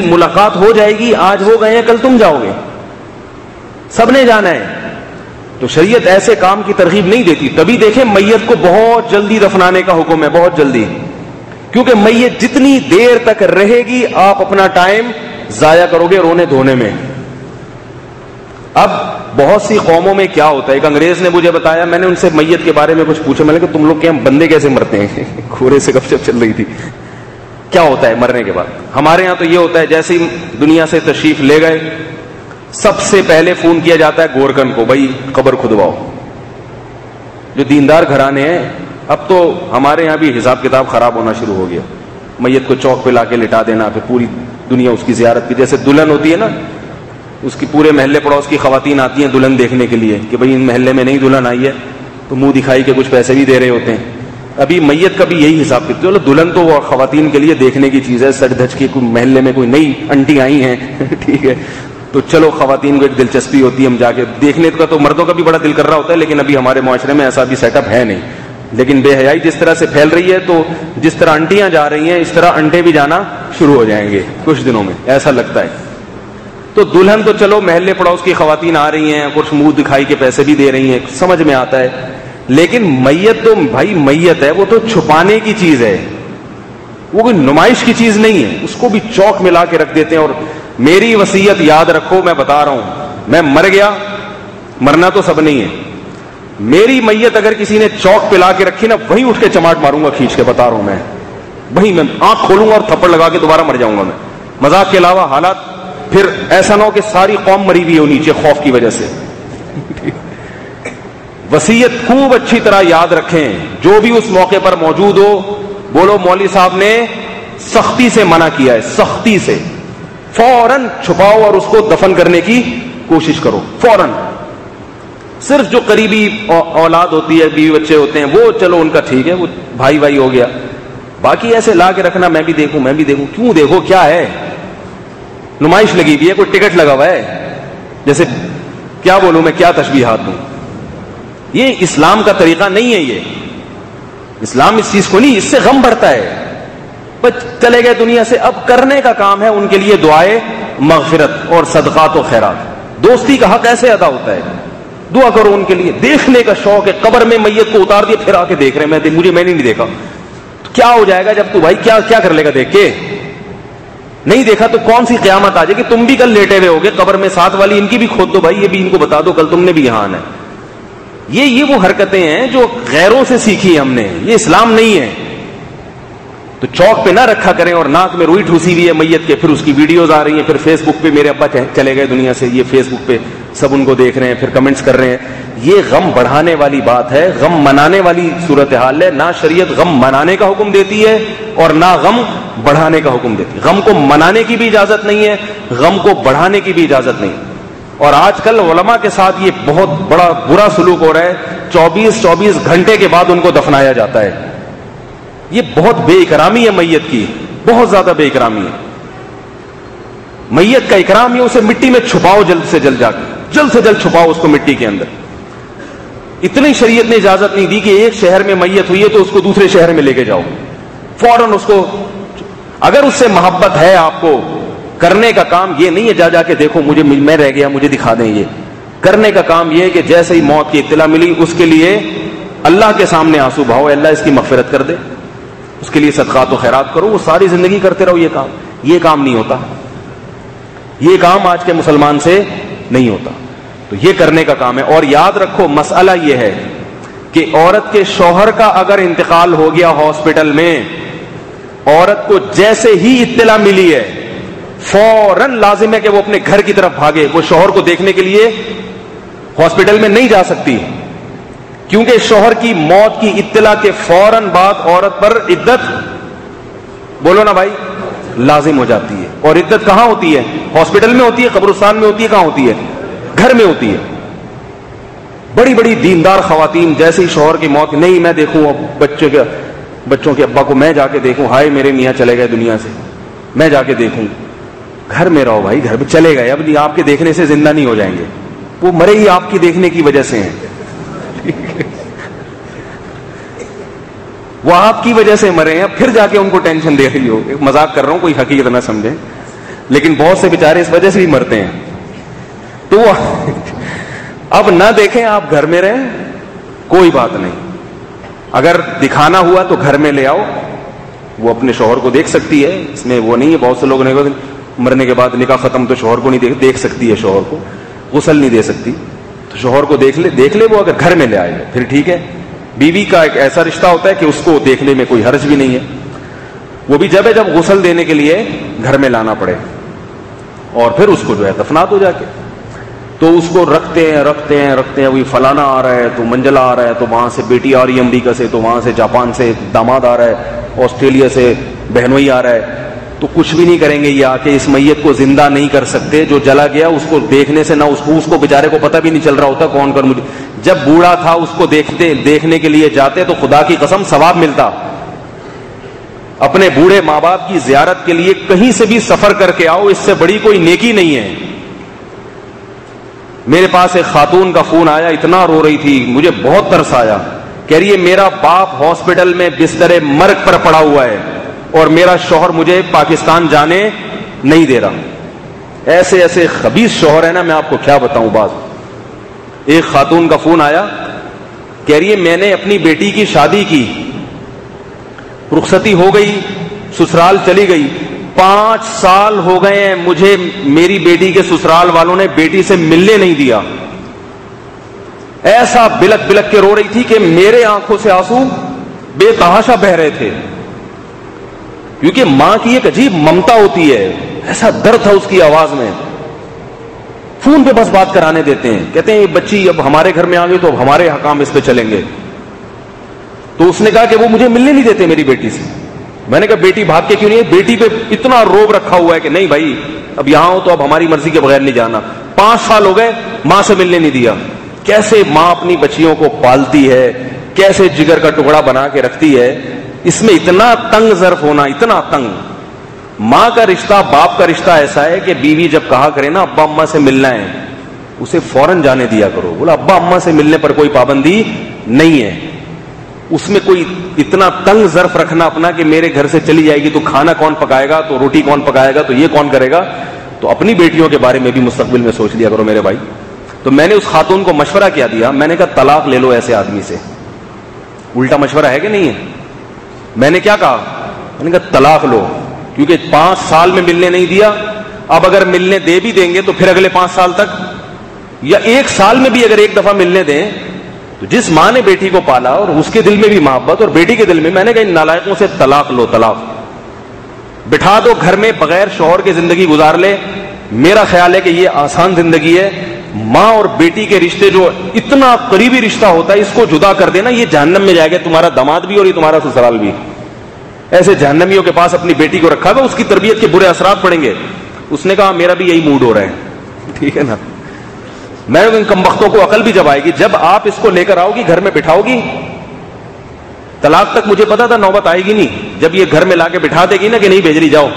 ملاقات ہو جائے گی، آج وہ گئے ہیں کل تم جاؤ گے، سب نے جانا ہے. تو شریعت ایسے کام کی ترغیب نہیں دیتی. تبھی دیکھیں میت کو بہت جلدی دفنانے کا حکم ہے، بہت جلدی، کیونکہ میت جتنی دیر تک رہے گی آپ اپنا ٹائم ضائع کرو گے رونے دھونے میں. اب بہت سی قوموں میں کیا ہوتا ہے، ایک انگریز نے مجھے بتایا، میں نے ان سے میت کے بارے میں کچھ پوچھا، میں نے کہا تم لوگ کے یہاں بندے کیسے مرتے ہیں؟ کھورے سے گپ شپ چل رہی تھی. کیا ہوتا ہے مرنے کے بعد؟ ہمارے ہاں تو یہ ہوتا ہے جیسے ہی دنیا سے تشریف لے گئے سب سے پہلے فون کیا جاتا ہے گورکن کو، بھائی قبر کھدواؤ. جو دیندار گھرانے ہیں، اب تو ہمارے یہاں بھی حساب کتاب خراب ہونا شروع ہو گیا. میت کو چوک پہ لا کے لٹا دینا، پھر پوری دنیا اس کی زیارت کی. جیسے دلہن ہوتی ہے نا، اس کی پورے محلے پڑوس کی خواتین آتی ہیں دلہن دیکھنے کے لیے کہ بھئی ان محلے میں نئی دلہن آئی ہے، تو منہ دکھائی کے کچھ پیسے بھی دے رہے ہوتے ہیں. ابھی میت کا بھی یہی حساب کرتے ہو. دلہن تو وہ خواتین کے لیے دیکھنے کی چیز ہے، سج دھج کی کوئی محلے میں کوئی نئی انٹی آئی ہیں ٹھیک ہے، تو چلو خواتین کو ایک دلچسپی ہوتی ہے، ہم جا کے دیکھنے کا. تو مردوں کا بھی بڑا دل کر رہا ہوتا ہے، لیکن ابھی ہمارے معاشرے میں ایسا بھی سیٹ اپ ہے نہیں. لیکن بے حیائی جس طرح سے پھیل رہی ہے، تو جس طرح انٹیاں جا رہی ہیں اس طرح انٹے بھی جانا شروع ہو جائیں گے کچھ دنوں میں، ایسا لگتا ہے. تو دلہن تو چلو محلے پڑوس کی خواتین آ رہی ہیں، کچھ منہ دکھائی کے پیسے بھی دے رہی ہیں، سمجھ میں آتا ہے. لیکن میت تو بھائی میت ہے، وہ تو چھپانے کی چیز ہے، وہ کوئی نمائش کی چیز نہیں ہے. اس کو بھی چوک ملا کے رکھ دیتے ہیں. اور میری وصیت یاد رکھو، میں بتا رہا ہوں، میں مر گیا، مرنا تو سب نہیں ہے. میری میت اگر کسی نے چوک پہ لا کے رکھی نا، وہیں اٹھ کے چماٹ ماروں گا کھینچ کے، بتا رہا ہوں. میں آنکھ کھولوں گا اور تھپڑ لگا کے دوبارہ مر جاؤں گا. میں مذاق کے علاوہ حالات پھر ایسا نہ ہو کہ ساری قوم مری ہوئی ہو نیچے خوف کی وجہ سے. وصیت خوب اچھی طرح یاد رکھیں. جو بھی اس موقع پر موجود ہو بولو مولوی صاحب نے سختی سے منع کیا ہے, سختی سے. فوراً چھپاؤ اور اس کو دفن کرنے کی کوشش کرو فوراً. صرف جو قریبی اولاد ہوتی ہے, بیوی بچے ہوتے ہیں, وہ چلو ان کا ٹھیک ہے, وہ بھائی بھائی ہو گیا. باقی ایسے لا کے رکھنا میں بھی دیکھوں میں بھی دیکھوں, کیوں دیکھو, کیا ہے, نمائش لگی ہوئی ہے, کوئی ٹکٹ لگا ہوا ہے. جیسے کیا بولوں میں, کیا تشبیہات دوں. یہ اسلام کا طریقہ نہیں ہے. یہ اسلام اس چیز کو نہیں, اس سے غم بڑھتا ہے. بس چلے گئے دنیا سے, اب کرنے کا کام ہے ان کے لیے دعائے مغفرت اور صدقات و خیرات. دوستی کا حق ایسے ادا ہوتا ہے, دعا کرو ان کے لیے. دیکھنے کا شوق ہے, قبر میں میت کو اتار دیا پھر آ کے دیکھ رہے ہیں, میں نے نہیں دیکھا. تو کیا ہو جائے گا جب تو بھائی کیا کر لے گا دیکھ کے, نہیں دیکھا تو کون سی قیامت آ جائے گی. تم بھی کل لیٹے ہوئے ہوگے قبر میں, ساتھ والی ان کی بھی کھود دو بھائی, یہ بھی ان کو بتا دو کل تم نے بھی یہاں آنا ہے. یہ وہ حرکتیں ہیں جو غیروں سے سیکھی ہم نے, یہ اسلام نہیں ہے. تو چوک پہ نہ رکھا کریں اور ناک میں روئی ٹھوسی ہوئی ہے میت کے, پھر اس کی ویڈیوز آ رہی ہیں, پھر فیس بک پہ میرے ابا چلے گئے دنیا سے, یہ فیس بک پہ سب ان کو دیکھ رہے ہیں, پھر کمنٹس کر رہے ہیں. یہ غم بڑھانے والی بات ہے, غم منانے والی صورتحال ہے. نہ شریعت غم منانے کا حکم دیتی ہے اور نہ غم بڑھانے کا حکم دیتی ہے. غم کو منانے کی بھی اجازت نہیں ہے, غم کو بڑھانے کی بھی اجازت نہیں. اور آج کل علماء کے ساتھ یہ بہت بڑا برا سلوک ہو رہا ہے. 24 گھنٹے کے بعد ان کو دفنایا جاتا ہے. یہ بہت بے اکرامی ہے میت کی, بہت زیادہ بے اکرامی ہے. میت کا اکرام یہ, اسے مٹی میں چھپاؤ, جلد سے جلد چھپاؤ اس کو مٹی کے اندر. اتنی شریعت نے اجازت نہیں دی کہ ایک شہر میں میت ہوئی ہے تو اس کو دوسرے شہر میں لے کے جاؤ, فوراً اس کو. اگر اس سے محبت ہے آپ کو, کرنے کا کام یہ نہیں ہے جا کے دیکھو مجھے, میں رہ گیا مجھے دکھا دیں. یہ کرنے کا کام یہ ہے کہ جیسے ہی موت کی اطلاع ملی اس کے لیے اللہ کے سامنے آنسو بہاؤ, اللہ اس کی مغفرت کر دے, اس کے لیے صدقات و خیرات کرو. وہ ساری زندگی کرتے رہو. یہ کام نہیں ہوتا, یہ کام آج کے مسلمان سے نہیں ہوتا. تو یہ کرنے کا کام ہے. اور یاد رکھو مسئلہ یہ ہے کہ عورت کے شوہر کا اگر انتقال ہو گیا ہاسپٹل میں, عورت کو جیسے ہی اطلاع ملی ہے فوراً لازم ہے کہ وہ اپنے گھر کی طرف بھاگے. وہ شوہر کو دیکھنے کے لیے ہاسپٹل میں نہیں جا سکتی, کیونکہ شوہر کی موت کی اطلاع کے فوراً بعد عورت پر عدت, بولو نا بھائی, لازم ہو جاتی ہے. اور عدت کہاں ہوتی ہے؟ ہاسپٹل میں ہوتی ہے, قبرستان میں ہوتی ہے, کہاں ہوتی ہے؟ گھر میں ہوتی ہے. بڑی بڑی دیندار خواتین جیسے ہی شوہر کی موت, نہیں میں دیکھوں بچوں کے ابا کو, میں جا کے دیکھوں, ہائے میرے میاں چلے گئے دنیا سے, میں جا کے دیکھوں. گھر میں رہو بھائی, گھر میں چلے گئے, اب آپ کے دیکھنے سے زندہ نہیں ہو جائیں گے. وہ مرے ہی آپ کی دیکھنے کی وجہ سے ہیں, وہ آپ کی وجہ سے مرے ہیں, پھر جا کے ان کو ٹینشن دے رہی ہو. مذاق کر رہا ہوں, کوئی حقیقت نہ سمجھیں, لیکن بہت سے بیچارے اس وجہ سے ہی مرتے ہیں. تو اب نہ دیکھیں, آپ گھر میں رہیں, کوئی بات نہیں. اگر دکھانا ہوا تو گھر میں لے آؤ, وہ اپنے شوہر کو دیکھ سکتی ہے, اس میں وہ نہیں ہے. بہت سے لوگ نے مرنے کے بعد نکاح ختم تو شوہر کو نہیں دیکھ سکتی ہے, شوہر کو غسل نہیں دے سکتی, تو شوہر کو دیکھ لے. وہ اگر گھر میں لے آئے پھر ٹھیک ہے. بیوی کا ایک ایسا رشتہ ہوتا ہے کہ اس کو دیکھنے میں کوئی حرج بھی نہیں ہے. وہ بھی جب غسل دینے کے لیے گھر میں لانا پڑے, اور پھر اس کو جو ہے دفنا دو جا کے. تو اس کو رکھتے ہیں, وہی فلانا آ رہا ہے تو منجلا آ رہا ہے, تو وہاں سے بیٹی آ رہی ہے امریکہ سے, تو وہاں سے جاپان سے داماد آ رہا ہے, آسٹریلیا سے بہنوئی آ رہا ہے. تو کچھ بھی نہیں کریں گے یہ آ کے, اس میت کو زندہ نہیں کر سکتے. جو جلا گیا اس کو دیکھنے سے نہ اس کو بیچارے کو پتہ بھی نہیں چل رہا ہوتا کون کر. مجھے جب بوڑھا تھا اس کو دیکھنے کے لیے جاتے تو خدا کی قسم ثواب ملتا. اپنے بوڑھے ماں باپ کی زیارت کے لیے کہیں سے بھی سفر کر کے آؤ, اس سے بڑی کوئی نیکی نہیں ہے. میرے پاس ایک خاتون کا فون آیا, اتنا رو رہی تھی, مجھے بہت ترس آیا. کہہ رہی ہے میرا باپ ہاسپٹل میں بستر مرگ پر پڑا ہوا ہے اور میرا شوہر مجھے پاکستان جانے نہیں دے رہا. ایسے خبیث شوہر ہے نا, میں آپ کو کیا بتاؤں. بات ایک خاتون کا فون آیا, کہہ رہی ہے میں نے اپنی بیٹی کی شادی کی, رخصتی ہو گئی, سسرال چلی گئی, 5 سال ہو گئے ہیں, مجھے میری بیٹی کے سسرال والوں نے بیٹی سے ملنے نہیں دیا. ایسا بلک بلک کے رو رہی تھی کہ میرے آنکھوں سے آنسو بے تحاشا بہ رہے تھے. کیونکہ ماں کی ایک عجیب ممتا ہوتی ہے, ایسا درد تھا اس کی آواز میں. فون پہ بس بات کرانے دیتے ہیں, کہتے ہیں یہ بچی اب ہمارے گھر میں آ گئی تو اب ہمارے حکام اس پہ چلیں گے. تو اس نے کہا کہ وہ مجھے ملنے نہیں دیتے میری بیٹی سے. میں نے کہا بیٹی بھاگ کے کیوں نہیں ہے؟ بیٹی پہ اتنا روب رکھا ہوا ہے کہ نہیں بھائی اب یہاں ہو تو اب ہماری مرضی کے بغیر نہیں جانا. 5 سال ہو گئے ماں سے ملنے نہیں دیا. کیسے ماں اپنی بچیوں کو پالتی ہے, کیسے جگر کا ٹکڑا بنا کے رکھتی ہے. اس میں اتنا تنگ ظرف ہونا, اتنا تنگ. ماں کا رشتہ, باپ کا رشتہ ایسا ہے کہ بیوی جب کہا کرے نا ابا اماں سے ملنا ہے, اسے فوراً جانے دیا کرو. بولا ابا اماں سے ملنے پر کوئی پابندی نہیں ہے. اس میں کوئی اتنا تنگ ظرف رکھنا اپنا کہ میرے گھر سے چلی جائے گی تو کھانا کون پکائے گا, تو روٹی کون پکائے گا, تو یہ کون کرے گا. تو اپنی بیٹیوں کے بارے میں بھی مستقبل میں سوچ لیا کرو میرے بھائی. تو میں نے اس خاتون کو مشورہ کیا دیا, میں نے کہا طلاق لے لو ایسے آدمی سے. الٹا مشورہ ہے کہ نہیں ہے؟ میں نے کیا کہا, میں نے کہا طلاق لو, کیونکہ 5 سال میں ملنے نہیں دیا. اب اگر ملنے دے بھی دیں گے تو پھر اگلے 5 سال تک, یا 1 سال میں بھی اگر ایک دفعہ ملنے دیں تو جس ماں نے بیٹی کو پالا اور اس کے دل میں بھی محبت اور بیٹی کے دل میں, میں نے کہا ان نالائقوں سے طلاق لو. طلاق بٹھا دو گھر میں, بغیر شوہر کی زندگی گزار لے. میرا خیال ہے کہ یہ آسان زندگی ہے. ماں اور بیٹی کے رشتے جو اتنا قریبی رشتہ ہوتا ہے, اس کو جدا کر دینا, یہ جہنم میں جائے گا تمہارا داماد بھی اور یہ تمہارا سسرال بھی. ایسے جہنمیوں کے پاس اپنی بیٹی کو رکھا ہوا, اس کی تربیت کے برے اثرات پڑیں گے. اس نے کہا میرا بھی یہی موڈ ہو رہا ہے. ٹھیک ہے نا. میں ان کمبختوں کو عقل بھی جب آئے گی, جب آپ اس کو لے کر آؤ گی گھر میں بٹھاؤ گی, طلاق تک مجھے پتا تھا نوبت آئے گی نہیں. جب یہ گھر میں لا کے بٹھا دے گی نا کہ نہیں بھیج رہی جاؤ,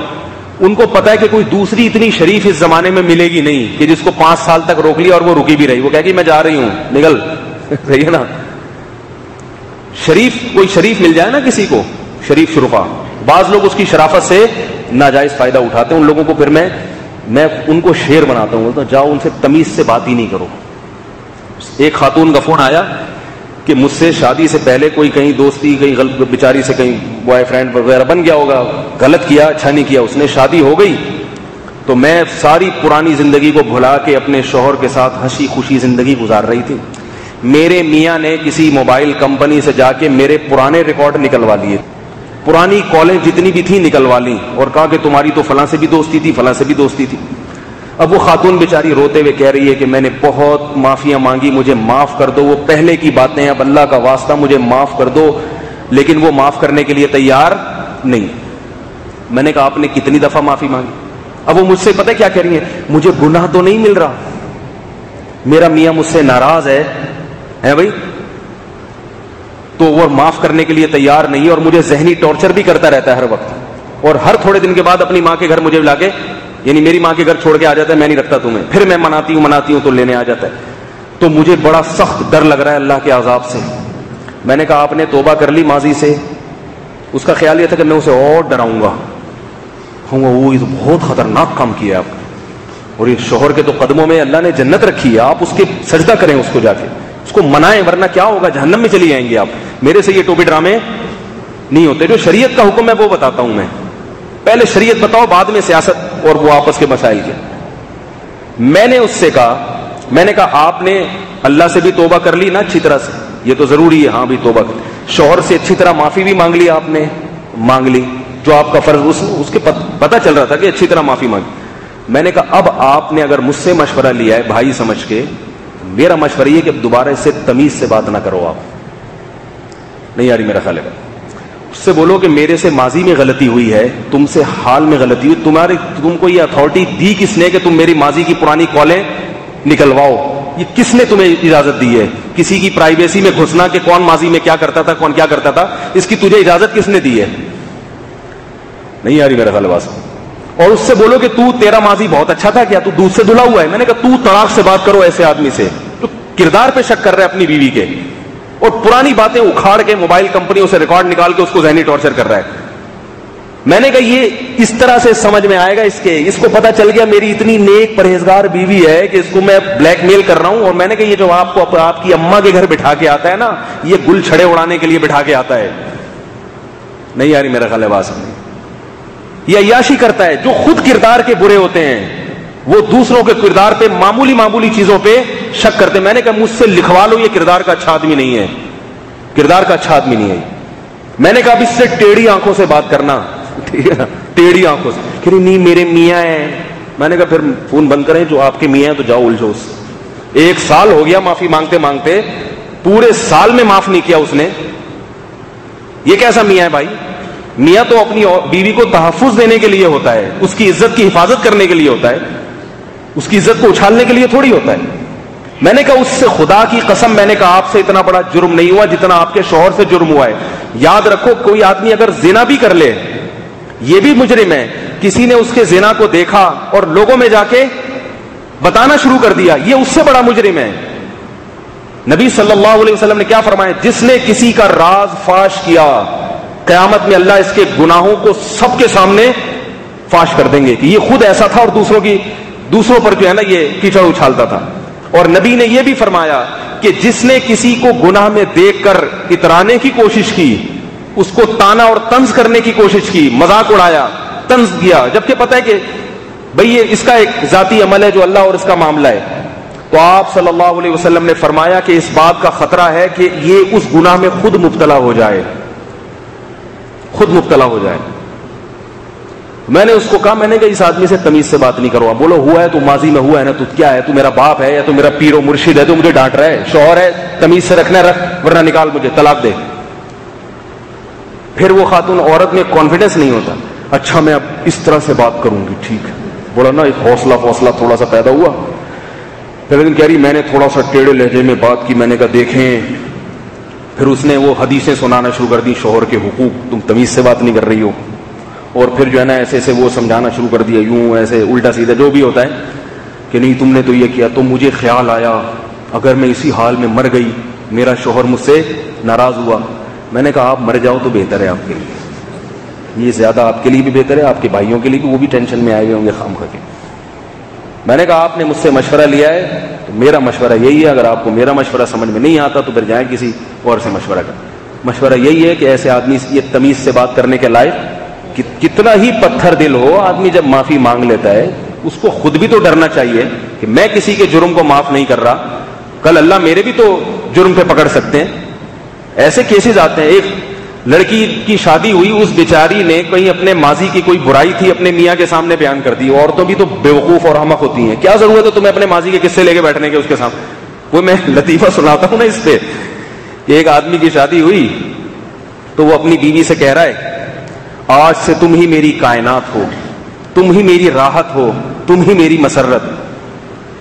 ان کو پتا ہے کہ کوئی دوسری اتنی شریف اس زمانے میں ملے گی نہیں کہ جس کو 5 سال تک روک لیا اور وہ رکی بھی رہی. وہ کہے گی میں جا رہی ہوں, نکل. صحیح ہے نا. شریف, کوئی شریف مل جائے نا کسی کو, شریف شرفا, بعض لوگ اس کی شرافت سے ناجائز فائدہ اٹھاتے ہیں. ان لوگوں کو پھر میں ان کو شیر بناتا ہوں, بولتا ہوں جاؤ ان سے تمیز سے بات ہی نہیں کرو. ایک خاتون کا فون آیا کہ مجھ سے شادی سے پہلے کوئی کہیں دوستی, کہیں غلط بیچاری سے کہیں بوائے فرینڈ وغیرہ بن گیا ہوگا, غلط کیا, اچھا نہیں کیا. اس نے شادی ہو گئی تو میں ساری پرانی زندگی کو بھلا کے اپنے شوہر کے ساتھ ہنسی خوشی زندگی گزار رہی تھی. میرے میاں نے کسی موبائل کمپنی سے جا کے میرے پرانے ریکارڈ نکلوا لیے, پرانی کالیں جتنی بھی تھی نکلوا لی, اور کہا کہ تمہاری تو فلاں سے بھی دوستی تھی, فلاں سے بھی دوستی تھی. اب وہ خاتون بیچاری روتے ہوئے کہہ رہی ہے کہ میں نے بہت معافیاں مانگی, مجھے معاف کر دو, وہ پہلے کی باتیں, اب اللہ کا واسطہ مجھے معاف کر دو. لیکن وہ معاف کرنے کے لیے تیار نہیں. میں نے کہا آپ نے کتنی دفعہ معافی مانگی؟ اب وہ مجھ سے پتہ کیا کہہ رہی ہیں, مجھے گناہ تو نہیں مل رہا, میرا میاں مجھ سے ناراض ہے بھائی, تو وہ معاف کرنے کے لیے تیار نہیں, اور مجھے ذہنی ٹارچر بھی کرتا رہتا ہے ہر وقت, اور ہر تھوڑے دن کے بعد اپنی ماں کے گھر مجھے لا کے, یعنی میری ماں کے گھر چھوڑ کے آ جاتا ہے, میں نہیں رکھتا تمہیں, پھر میں مناتی ہوں تو لینے آ جاتا ہے. تو مجھے بڑا سخت ڈر لگ رہا ہے اللہ کے عذاب سے. میں نے کہا آپ نے توبہ کر لی ماضی سے؟ اس کا خیال یہ تھا کہ میں اسے اور ڈراؤں گا, وہ یہ تو بہت خطرناک کام کیا آپ, اور یہ شوہر کے تو قدموں میں اللہ نے جنت رکھی ہے, آپ اس کے سجدہ کریں, اس کو جا کے اس کو منائیں, ورنہ کیا ہوگا, جہنم میں چلی جائیں گے آپ. میرے سے یہ ٹوپی ڈرامے نہیں ہوتے. جو شریعت کا حکم ہے وہ بتاتا ہوں میں, پہلے شریعت بتاؤ بعد میں سیاست اور وہ آپس کے مسائل کے. میں نے اس سے کہا, میں نے کہا آپ نے اللہ سے بھی توبہ کر لی نا اچھی طرح سے, یہ تو ضروری ہے, ہاں بھی توبہ کر. شوہر سے اچھی طرح معافی بھی مانگ لی آپ نے, مانگ لی, جو آپ کا فرض, اس کے پتہ چل رہا تھا کہ اچھی طرح معافی مانگی. میں نے کہا اب آپ نے اگر مجھ سے مشورہ لیا ہے بھائی سمجھ کے, میرا مشورہ یہ کہ اب دوبارہ اس سے تمیز سے بات نہ کرو. آپ نہیں آ رہی میرا خیال ہے, اس سے بولو کہ میرے سے ماضی میں غلطی ہوئی ہے, تم سے حال میں غلطی ہوئی, تم کو یہ اتھارٹی دی کس نے کہ تم میری ماضی کی پرانی کالیں نکلواؤ؟ یہ کس نے تمہیں اجازت دی ہے کسی کی پرائیویسی میں گھسنا کہ کون ماضی میں کیا کرتا تھا, کون کیا کرتا تھا, اس کی تجھے اجازت کس نے دی ہے؟ نہیں آ رہی میرا خیال بات. اور اس سے بولو کہ تیرا ماضی بہت اچھا تھا کیا, تو دودھ سے دھلا ہوا ہے. میں نے کہا تو طلاق سے بات کرو ایسے آدمی سے, تو کردار پہ شک کر رہا ہے اپنی بیوی کے, اور پرانی باتیں اکھاڑ کے موبائل کمپنیوں سے ریکارڈ نکال کے اس کو ذہنی ٹارچر کر رہا ہے. میں نے کہا یہ اس طرح سے سمجھ میں آئے گا, اس کو پتا چل گیا میری اتنی نیک پرہیزگار بیوی ہے کہ اس کو میں بلیک میل کر رہا ہوں. اور میں نے کہا یہ جو آپ کو آپ کی اماں کے گھر بٹھا کے آتا ہے نا, یہ گل چھڑے اڑانے کے لیے بٹھا کے آتا ہے. نہیں آ رہی میرا خیال ہے بات سمجھ. یہ عیاشی کرتا ہے, جو خود کردار کے برے ہوتے ہیں وہ دوسروں کے کردار پہ معمولی چیزوں پہ شک کرتے ہیں. میں نے کہا مجھ سے لکھوا لو یہ کردار کا اچھا آدمی نہیں ہے, کردار کا اچھا آدمی نہیں ہے. میں نے کہا اب اس سے ٹیڑھی آنکھوں سے بات کرنا, ٹھیک ہے نا, ٹیڑھی آنکھوں سے, کہ نہیں میرے میاں ہیں. میں نے کہا پھر فون بند کریں, جو آپ کے میاں ہیں تو جاؤ الجھو اس. 1 سال ہو گیا معافی مانگتے مانگتے, پورے سال میں معاف نہیں کیا اس نے. یہ کیسا میاں ہے بھائی؟ میاں تو اپنی بیوی کو تحفظ دینے کے لیے ہوتا ہے, اس کی عزت کی حفاظت کرنے کے لیے ہوتا ہے, اس کی عزت کو اچھالنے کے لیے تھوڑی ہوتا ہے. میں نے کہا اس سے خدا کی قسم, میں نے کہا آپ سے اتنا بڑا جرم نہیں ہوا جتنا آپ کے شوہر سے جرم ہوا ہے. یاد رکھو کوئی آدمی اگر زنا بھی کر لے یہ بھی مجرم ہے. کسی نے اس کے زنا کو دیکھا اور لوگوں میں جا کے بتانا شروع کر دیا, یہ اس سے بڑا مجرم ہے. نبی صلی اللہ علیہ وسلم نے کیا فرمایا, جس نے کسی کا راز فاش کیا قیامت میں اللہ اس کے گناہوں کو سب کے سامنے فاش کر دیں گے کہ یہ خود ایسا تھا اور دوسروں پر جو ہے نا یہ کیچڑ اچھالتا تھا. اور نبی نے یہ بھی فرمایا کہ جس نے کسی کو گناہ میں دیکھ کر اترانے کی کوشش کی, اس کو تانا اور طنز کرنے کی کوشش کی, مذاق اڑایا, طنز کیا, جبکہ پتہ ہے کہ بھئی یہ اس کا ایک ذاتی عمل ہے جو اللہ اور اس کا معاملہ ہے, تو آپ صلی اللہ علیہ وسلم نے فرمایا کہ اس بات کا خطرہ ہے کہ یہ اس گناہ میں خود مبتلا ہو جائے, خود مبتلا ہو جائے. میں نے اس کو کہا, میں نے کہا اس آدمی سے تمیز سے بات نہیں کروا. بولو ہوا ہے تو ماضی میں ہوا ہے نا, تو کیا ہے, تو میرا باپ ہے یا تو میرا پیر و مرشد ہے تو مجھے ڈانٹ رہا ہے, شوہر ہے تمیز سے رکھنا رکھ ورنہ نکال مجھے, طلاق دے. پھر وہ خاتون عورت میں کانفیڈنس نہیں ہوتا, اچھا میں اب اس طرح سے بات کروں گی, ٹھیک ہے, بولا نا ایک حوصلہ تھوڑا سا پیدا ہوا. پھر لیکن کہہ رہی میں نے تھوڑا سا ٹیڑھے لہجے میں بات کی. میں نے کہا دیکھیں, پھر اس نے وہ حدیثیں سنانا شروع کر دی, شوہر کے حقوق, تم تمیز سے بات نہیں کر رہی ہو. اور پھر جو ہے نا ایسے ایسے وہ سمجھانا شروع کر دیا, یوں ایسے الٹا سیدھا جو بھی ہوتا ہے, کہ نہیں تم نے تو یہ کیا. تو مجھے خیال آیا اگر میں اسی حال میں مر گئی, میرا شوہر مجھ سے ناراض ہوا. میں نے کہا آپ مر جاؤ تو بہتر ہے آپ کے لیے, یہ زیادہ آپ کے لیے بھی بہتر ہے, آپ کے بھائیوں کے لیے بھی, وہ بھی ٹینشن میں آئے ہوئے ہوں گے خام کر کے. میں نے کہا آپ نے مجھ سے مشورہ لیا ہے تو میرا مشورہ یہی ہے, اگر آپ کو میرا مشورہ سمجھ میں نہیں آتا تو پھر جائیں کسی اور سے مشورہ کریں. مشورہ یہی ہے کہ ایسے آدمی یہ تمیز سے بات کرنے کے لائق, کتنا ہی پتھر دل ہو, آدمی جب معافی مانگ لیتا ہے اس کو خود بھی تو ڈرنا چاہیے کہ میں کسی کے جرم کو معاف نہیں کر رہا, کل اللہ میرے بھی تو جرم پہ پکڑ سکتے ہیں. ایسے کیسز آتے ہیں. ایک لڑکی کی شادی ہوئی, اس بیچاری نے کہیں اپنے ماضی کی کوئی برائی تھی اپنے میاں کے سامنے بیان کر دی. عورتوں بھی تو بیوقوف اور احمق ہوتی ہیں, کیا ضرورت ہے تمہیں اپنے ماضی کے قصے لے کے بیٹھنے کے اس کے سامنے. وہ میں لطیفہ سناتا ہوں نا اس پہ, کہ ایک آدمی کی شادی ہوئی تو وہ اپنی بیوی سے کہہ رہا ہے آج سے تم ہی میری کائنات ہو, تم ہی میری راحت ہو, تم ہی میری مسرت.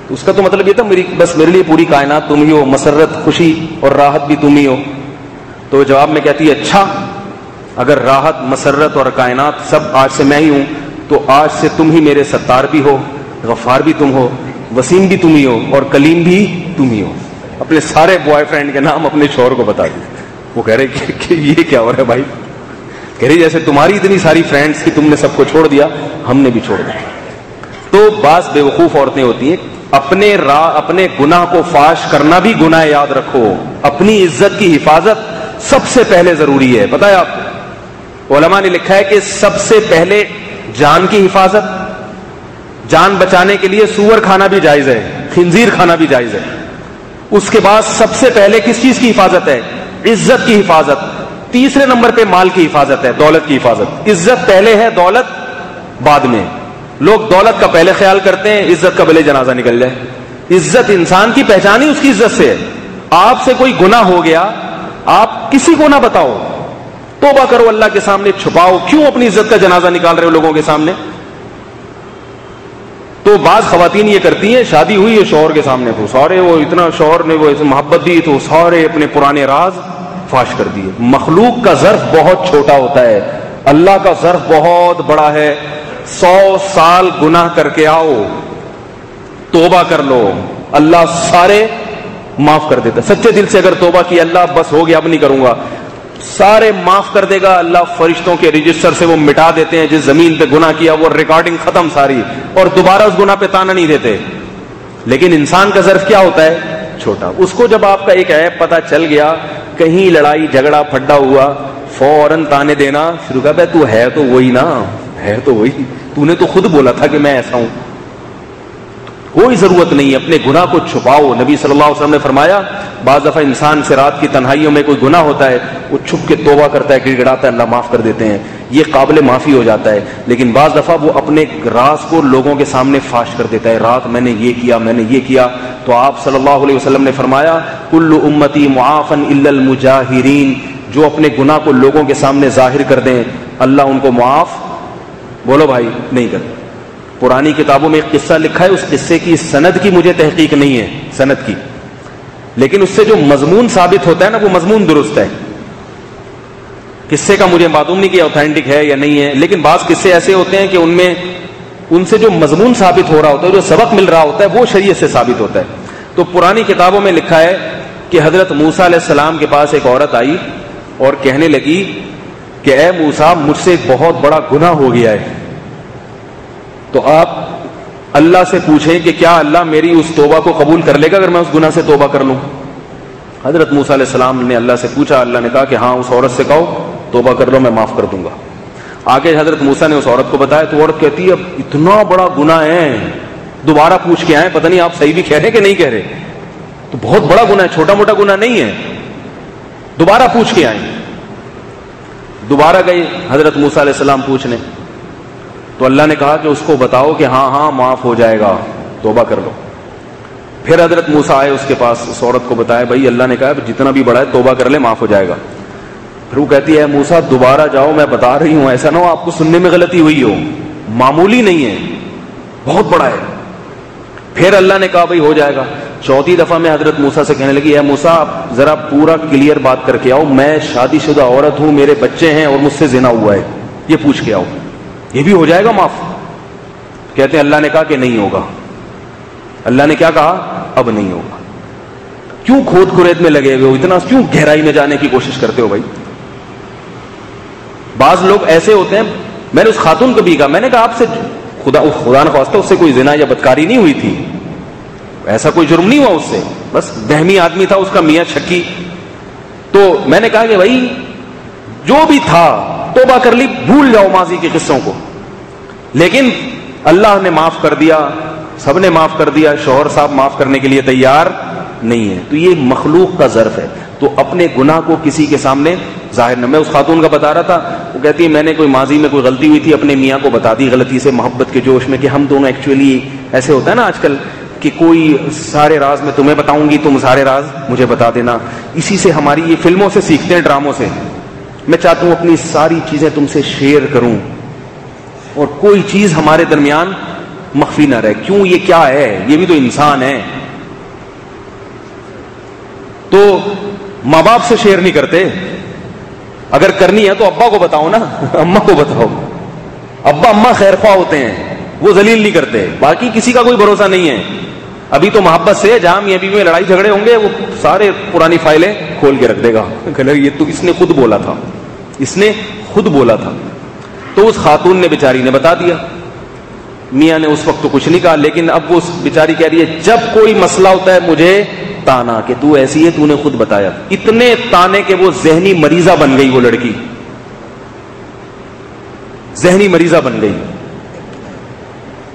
اس کا تو مطلب یہ تھا بس میرے لیے پوری کائنات تم ہی ہو, مسرت خوشی اور راحت بھی تم ہی ہو. تو جواب میں کہتی ہے اچھا اگر راحت مسرت اور کائنات سب آج سے میں ہی ہوں تو آج سے تم ہی میرے ستار بھی ہو, غفار بھی تم ہو, وسیم بھی تم ہی ہو اور کلیم بھی تم ہی ہو. اپنے سارے بوائے فرینڈ کے نام اپنے شوہر کو بتا دی. وہ کہہ رہے کہ یہ کیا ہو رہا ہے بھائی, کہہ رہی جیسے تمہاری اتنی ساری فرینڈس کی تم نے سب کو چھوڑ دیا, ہم نے بھی چھوڑ دیا. تو بعض بیوقوف عورتیں ہوتی ہیں, اپنے گناہ کو فاش کرنا بھی گناہ, یاد رکھو. اپنی عزت کی حفاظت سب سے پہلے ضروری ہے. پتہ ہے آپ کو, علماء نے لکھا ہے کہ سب سے پہلے جان کی حفاظت, جان بچانے کے لیے سور کھانا بھی جائز ہے, خنزیر کھانا بھی جائز ہے. اس کے بعد سب سے پہلے کس چیز کی حفاظت ہے؟ عزت کی حفاظت. تیسرے نمبر پہ مال کی حفاظت ہے, دولت کی حفاظت. عزت پہلے ہے, دولت بعد میں. لوگ دولت کا پہلے خیال کرتے ہیں, عزت کا پہلے جنازہ نکل جائے. عزت انسان کی پہچان ہی اس کی عزت سے ہے. آپ سے کوئی گناہ ہو گیا, آپ کسی کو نہ بتاؤ, توبہ کرو اللہ کے سامنے, چھپاؤ. کیوں اپنی عزت کا جنازہ نکال رہے ہو لوگوں کے سامنے؟ تو بعض خواتین یہ کرتی ہیں, شادی ہوئی ہے شوہر کے سامنے, تو سارے وہ اتنا شوہر نے وہ محبت دی تو سارے اپنے پرانے راز فاش کر دیے. مخلوق کا ظرف بہت چھوٹا ہوتا ہے, اللہ کا ظرف بہت بڑا ہے. 100 سال گناہ کر کے آؤ, توبہ کر لو, اللہ سارے معاف کر دیتا. سچے دل سے اگر توبہ کی, اللہ بس ہو گیا اب نہیں کروں گا, سارے معاف کر دے گا. اللہ فرشتوں کے رجسٹر سے وہ مٹا دیتے ہیں, جس زمین پہ گناہ کیا وہ ریکارڈنگ ختم ساری, اور دوبارہ اس گناہ پہ تانا نہیں دیتے. لیکن انسان کا ظرف کیا ہوتا ہے؟ چھوٹا. اس کو جب آپ کا ایک عیب پتہ چل گیا, کہیں لڑائی جھگڑا پھڈا ہوا, فوراً تانے دینا شروع کر دے. تو ہے تو وہی نا, ہے تو وہی, تو نے تو خود بولا تھا کہ میں ایسا ہوں. کوئی ضرورت نہیں, اپنے گناہ کو چھپاؤ. نبی صلی اللہ علیہ وسلم نے فرمایا بعض دفعہ انسان سے رات کی تنہائیوں میں کوئی گناہ ہوتا ہے, وہ چھپ کے توبہ کرتا ہے, گڑ گڑاتا ہے, اللہ معاف کر دیتے ہیں. یہ قابل معافی ہو جاتا ہے. لیکن بعض دفعہ وہ اپنے راز کو لوگوں کے سامنے فاش کر دیتا ہے, رات میں نے یہ کیا, میں نے یہ کیا. تو آپ صلی اللہ علیہ وسلم نے فرمایا کل امتی معافا الا المجاہرین, جو اپنے گناہ کو لوگوں کے سامنے ظاہر کر دیں اللہ ان کو معاف, بولو بھائی, نہیں کرتے. پرانی کتابوں میں ایک قصہ لکھا ہے, اس قصے کی سند کی مجھے تحقیق نہیں ہے, سند کی, لیکن اس سے جو مضمون ثابت ہوتا ہے نا وہ مضمون درست ہے. قصے کا مجھے معلوم نہیں کہ اوتھینٹک ہے یا نہیں ہے, لیکن بعض قصے ایسے ہوتے ہیں کہ ان سے جو مضمون ثابت ہو رہا ہوتا ہے, جو سبق مل رہا ہوتا ہے, وہ شریعت سے ثابت ہوتا ہے. تو پرانی کتابوں میں لکھا ہے کہ حضرت موسیٰ علیہ السلام کے پاس ایک عورت آئی اور کہنے لگی کہ اے موسیٰ, مجھ سے ایک بہت بڑا گناہ ہو گیا ہے, تو آپ اللہ سے پوچھیں کہ کیا اللہ میری اس توبہ کو قبول کر لے گا اگر میں اس گناہ سے توبہ کر لوں. حضرت موسیٰ علیہ السلام نے اللہ سے پوچھا, اللہ نے کہا کہ ہاں اس عورت سے کہو توبہ کر لو, میں معاف کر دوں گا. آگے حضرت موسیٰ نے اس عورت کو بتایا تو عورت کہتی ہے اب اتنا بڑا گناہ ہے, دوبارہ پوچھ کے آئے, پتہ نہیں آپ صحیح بھی کہہ رہے کہ نہیں کہہ رہے, تو بہت بڑا گناہ ہے, چھوٹا موٹا گناہ نہیں ہے, دوبارہ پوچھ کے آئے. دوبارہ گئی حضرت موسیٰ علیہ السلام پوچھنے, تو اللہ نے کہا کہ اس کو بتاؤ کہ ہاں ہاں معاف ہو جائے گا, توبہ کر لو. پھر حضرت موسیٰ آئے اس کے پاس, اس عورت کو بتایا بھائی اللہ نے کہا جتنا بھی بڑا ہے توبہ کر لے, معاف ہو جائے گا. پھر وہ کہتی ہے موسیٰ دوبارہ جاؤ, میں بتا رہی ہوں, ایسا نہ ہو آپ کو سننے میں غلطی ہوئی ہو, معمولی نہیں ہے, بہت بڑا ہے. پھر اللہ نے کہا بھائی ہو جائے گا. چوتھی دفعہ میں حضرت موسیٰ سے کہنے لگی اے موسیٰ آپ ذرا پورا کلیئر بات کر کے آؤ, میں شادی شدہ عورت ہوں, میرے بچے ہیں اور مجھ سے زنا ہوا ہے, یہ پوچھ کے آؤ, یہ بھی ہو جائے گا معاف. کہتے ہیں اللہ نے کہا کہ نہیں ہوگا. اللہ نے کیا کہا, اب نہیں ہوگا. کیوں کھود کھرید میں لگے ہوئے ہو, اتنا کیوں گہرائی میں جانے کی کوشش کرتے ہو بھائی. بعض لوگ ایسے ہوتے ہیں, میں نے اس خاتون کو بھی کہا, میں نے کہا آپ سے خدا نخواستہ اس سے کوئی زنا یا بدکاری نہیں ہوئی تھی, ایسا کوئی جرم نہیں ہوا اس سے, بس بہمی آدمی تھا اس کا میاں چھکی. تو میں نے کہا کہ بھائی جو بھی تھا توبہ کر لی, بھول جاؤ ماضی کے قصوں کو. لیکن اللہ نے معاف کر دیا, سب نے معاف کر دیا, شوہر صاحب معاف کرنے کے لیے تیار نہیں ہے. تو یہ مخلوق کا ظرف ہے, تو اپنے گناہ کو کسی کے سامنے ظاہر نہ. میں اس خاتون کا بتا رہا تھا, وہ کہتی ہے میں نے کوئی ماضی میں کوئی غلطی ہوئی تھی, اپنے میاں کو بتا دی غلطی سے, محبت کے جوش میں, کہ ہم دونوں ایکچولی ایسے ہوتا ہے نا آج کل کہ کوئی سارے راز میں تمہیں بتاؤں گی, تم سارے راز مجھے بتا دینا. اسی سے ہماری یہ فلموں سے سیکھتے ہیں, ڈراموں سے. میں چاہتا ہوں اپنی ساری چیزیں تم سے شیئر کروں اور کوئی چیز ہمارے درمیان مخفی نہ رہے. کیوں, یہ کیا ہے, یہ بھی تو انسان ہے. تو ماں باپ سے شیئر نہیں کرتے, اگر کرنی ہے تو ابا کو بتاؤ نا, اما کو بتاؤ. ابا اما خیر خواہ ہوتے ہیں, وہ ذلیل نہیں کرتے, باقی کسی کا کوئی بھروسہ نہیں ہے. ابھی تو محبت سے جہاں میاں بیوی میں لڑائی جھگڑے ہوں گے وہ سارے پرانی فائلیں کھول کے رکھ دے گا, یہ تو اس نے خود بولا تھا, اس نے خود بولا تھا. تو اس خاتون نے بیچاری نے بتا دیا, میاں نے اس وقت تو کچھ نہیں کہا, لیکن اب وہ بیچاری کہہ رہی ہے جب کوئی مسئلہ ہوتا ہے مجھے تانا کہ تو ایسی ہے, تو نے خود بتایا. اتنے تانے کہ وہ ذہنی مریضہ بن گئی, وہ لڑکی ذہنی مریضہ بن گئی,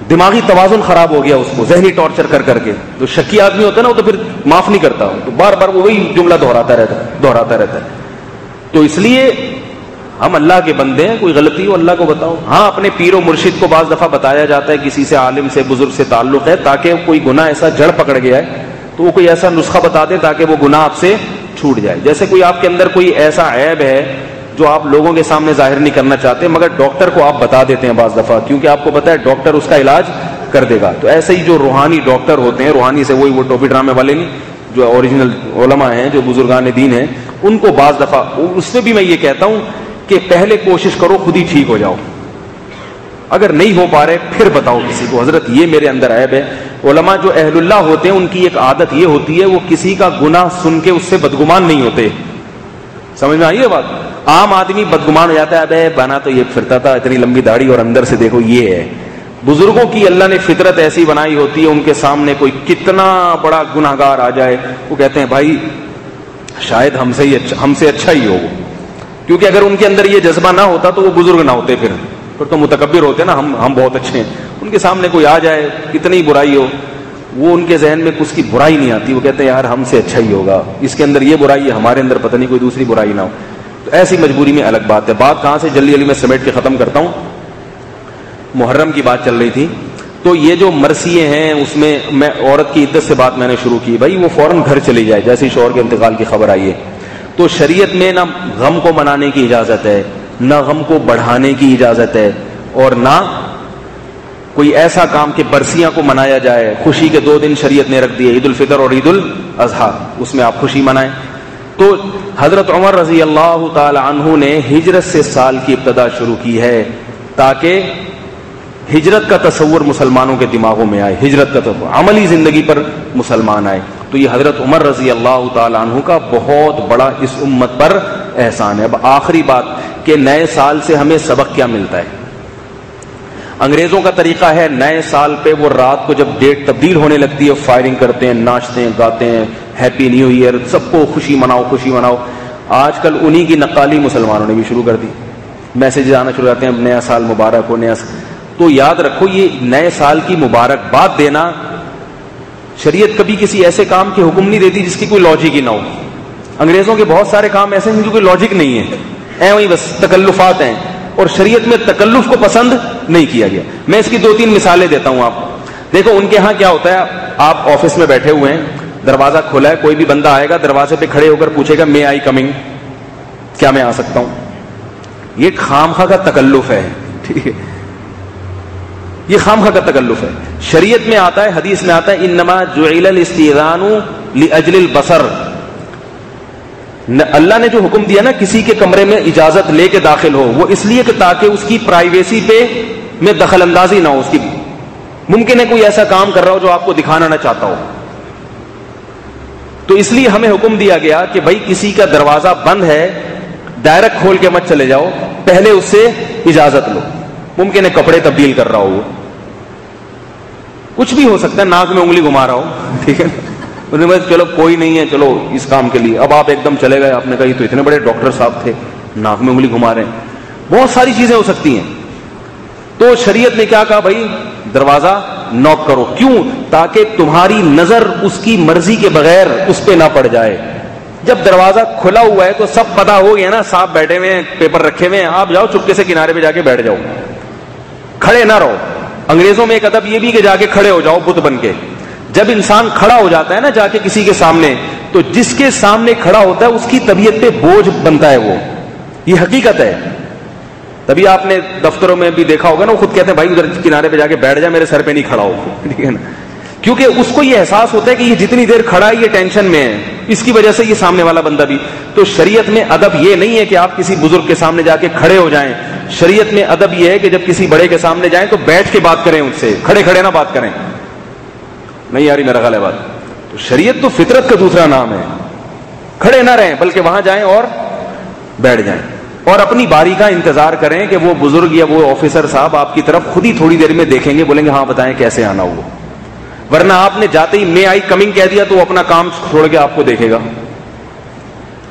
دماغی توازن خراب ہو گیا اس کو ذہنی ٹارچر کر کر کے. تو شکی آدمی ہوتا ہے نا وہ تو پھر معاف نہیں کرتا, تو بار بار وہ وہی جملہ دہراتا رہتا ہے. تو اس لیے ہم اللہ کے بندے ہیں, کوئی غلطی ہو اللہ کو بتاؤ. ہاں اپنے پیر و مرشد کو بعض دفعہ بتایا جاتا ہے, کسی سے عالم سے بزرگ سے تعلق ہے, تاکہ کوئی گناہ ایسا جڑ پکڑ گیا ہے تو وہ کوئی ایسا نسخہ بتا دے تاکہ وہ گناہ آپ سے چھوٹ جائے. جیسے کوئی آپ کے اندر کوئی ایسا عیب ہے جو آپ لوگوں کے سامنے ظاہر نہیں کرنا چاہتے, مگر ڈاکٹر کو آپ بتا دیتے ہیں بعض دفعہ, کیونکہ آپ کو پتا ہے ڈاکٹر اس کا علاج کر دے گا. تو ایسے ہی جو روحانی ڈاکٹر ہوتے ہیں, روحانی سے وہی وہ ٹوپی ڈرامے والے نہیں, جو اوریجنل علماء ہیں, جو بزرگان دین ہیں, ان کو بعض دفعہ, اس میں بھی میں یہ کہتا ہوں کہ پہلے کوشش کرو خود ہی ٹھیک ہو جاؤ, اگر نہیں ہو پا رہے پھر بتاؤ کسی کو, حضرت یہ میرے اندر عیب ہے. علماء جو اہل اللہ ہوتے ہیں ان کی ایک عادت یہ ہوتی ہے, وہ کسی کا گناہ سن کے اس سے بدگمان نہیں ہوتے. سمجھ میں آئی ہے بات. عام آدمی بدگمان ہو جاتا ہے, ابے بنا تو یہ پھرتا تھا, اتنی لمبی داڑھی اور اندر سے دیکھو یہ ہے. بزرگوں کی اللہ نے فطرت ایسی بنائی ہوتی ہے, ان کے سامنے کوئی کتنا بڑا گناہگار آ جائے وہ کہتے ہیں بھائی شاید ہم سے اچھا ہی ہو, کیونکہ اگر ان کے اندر یہ جذبہ نہ ہوتا تو وہ بزرگ نہ ہوتے, پھر تو متکبر ہوتے نا, ہم بہت اچھے ہیں. ان کے سامنے کوئی آ جائے کتنی برائی ہو, وہ ان کے ذہن میں اس کی برائی نہیں آتی, وہ کہتے ہیں یار ہم سے اچھا ہی ہوگا, اس کے اندر یہ برائی ہے, ہمارے اندر پتہ نہیں کوئی دوسری برائی نہ ہو. تو ایسی مجبوری میں الگ بات ہے. بات کہاں سے جلدی جلدی میں سمیٹ کے ختم کرتا ہوں. محرم کی بات چل رہی تھی, تو یہ جو مرثیے ہیں اس میں میں عورت کی عدت سے بات میں نے شروع کی. بھائی وہ فوراً گھر چلی جائے جیسے ہی شوہر کے انتقال کی خبر آئی ہے. تو شریعت میں نہ غم کو منانے کی اجازت ہے, نہ غم کو بڑھانے کی اجازت ہے, اور نہ کوئی ایسا کام کہ برسیاں کو منایا جائے. خوشی کے 2 دن شریعت نے رکھ دیے, عید الفطر اور عید الاضحیٰ, اس میں آپ خوشی منائیں. تو حضرت عمر رضی اللہ تعالی عنہ نے ہجرت سے سال کی ابتدا شروع کی ہے تاکہ ہجرت کا تصور مسلمانوں کے دماغوں میں آئے, ہجرت کا تصور عملی زندگی پر مسلمان آئے. تو یہ حضرت عمر رضی اللہ تعالی عنہ کا بہت بڑا اس امت پر احسان ہے. اب آخری بات کہ نئے سال سے ہمیں سبق کیا ملتا ہے. انگریزوں کا طریقہ ہے نئے سال پہ وہ رات کو جب ڈیٹ تبدیل ہونے لگتی ہے فائرنگ کرتے ہیں, ناچتے ہیں, گاتے ہیں, ہیپی نیو ایئر, سب کو خوشی مناؤ خوشی مناؤ. آج کل انہی کی نقالی مسلمانوں نے بھی شروع کر دی, میسیجز آنا شروع کرتے ہیں نیا سال مبارک ہو نیا سال. تو یاد رکھو یہ نئے سال کی مبارکباد دینا, شریعت کبھی کسی ایسے کام کی حکم نہیں دیتی جس کی کوئی لاجک ہی نہ ہو. انگریزوں کے بہت سارے کام ایسے ہیں جن کی کوئی لاجک نہیں ہے, وہی بس تکلفات ہیں, اور شریعت میں تکلف کو پسند نہیں کیا گیا. میں اس کی 2-3 مثالیں دیتا ہوں. آپ دیکھو ان کے ہاں کیا ہوتا ہے, آپ آفس میں بیٹھے ہوئے ہیں, دروازہ کھلا ہے, کوئی بھی بندہ آئے گا دروازے پہ کھڑے ہو کر پوچھے گا مے آئی کمنگ, کیا میں آ سکتا ہوں. یہ خامخواہ کا تکلف ہے, ٹھیک ہے, یہ خامخواہ کا تکلف ہے. شریعت میں آتا ہے, حدیث میں آتا ہے انما جعل الاستئذان لاجل البصر. اللہ نے جو حکم دیا نا کسی کے کمرے میں اجازت لے کے داخل ہو, وہ اس لیے کہ تاکہ اس کی پرائیویسی پہ میں دخل اندازی نہ ہو. اس کی ممکن ہے کوئی ایسا کام کر رہا ہو جو آپ کو دکھانا نہ چاہتا ہو, تو اس لیے ہمیں حکم دیا گیا کہ بھائی کسی کا دروازہ بند ہے ڈائریکٹ کھول کے مت چلے جاؤ, پہلے اس سے اجازت لو. ممکن ہے کپڑے تبدیل کر رہا ہو, کچھ بھی ہو سکتا ہے, ناک میں انگلی گھما رہا ہو, ٹھیک ہے, انہوں نے چلو کوئی نہیں ہے, چلو اس کام کے لیے. اب آپ ایک دم چلے گئے, آپ نے کہا یہ تو اتنے بڑے ڈاکٹر صاحب تھے, ناک میں انگلی گھما رہے ہیں. بہت ساری چیزیں ہو سکتی ہیں. تو شریعت نے کیا کہا, بھائی دروازہ نوک کرو. کیوں؟ تاکہ تمہاری نظر اس کی مرضی کے بغیر اس پہ نہ پڑ جائے. جب دروازہ کھلا ہوا ہے تو سب پتہ ہو گیا نا, صاحب بیٹھے ہوئے ہیں, پیپر رکھے ہوئے ہیں, آپ جاؤ چپکے سے کنارے پہ جا کے بیٹھ جاؤ, کھڑے نہ رہو. انگریزوں میں ایک ادب یہ بھی کہ جا کے کھڑے ہو جاؤ بت بن کے. جب انسان کھڑا ہو جاتا ہے نا جا کے کسی کے سامنے, تو جس کے سامنے کھڑا ہوتا ہے اس کی طبیعت پہ بوجھ بنتا ہے. وہ یہ حقیقت ہے. تبھی آپ نے دفتروں میں بھی دیکھا ہوگا نا, وہ خود کہتے ہیں بھائی ادھر کنارے پہ جا کے بیٹھ جا, میرے سر پہ نہیں کھڑا ہو, ٹھیک ہے نا, کیونکہ اس کو یہ احساس ہوتا ہے کہ یہ جتنی دیر کھڑا ہے یہ ٹینشن میں ہے, اس کی وجہ سے یہ سامنے والا بندہ بھی. تو شریعت میں ادب یہ نہیں ہے کہ آپ کسی بزرگ کے سامنے جا کے کھڑے ہو جائیں. شریعت میں ادب یہ ہے کہ جب کسی بڑے کے سامنے جائیں تو بیٹھ کے بات کریں, ان سے کھڑے کھڑے نہ بات کریں. نہیں یاری میرا خیال ہے بات. تو شریعت تو فطرت کا دوسرا نام ہے. کھڑے نہ رہیں بلکہ وہاں جائیں اور بیٹھ جائیں, اور اپنی باری کا انتظار کریں کہ وہ بزرگ یا وہ آفیسر صاحب آپ کی طرف خود ہی تھوڑی دیر میں دیکھیں گے, بولیں گے ہاں بتائیں کیسے آنا ہوا. ورنہ آپ نے جاتے ہی مے آئی کمنگ کہہ دیا تو وہ اپنا کام چھوڑ کے آپ کو دیکھے گا,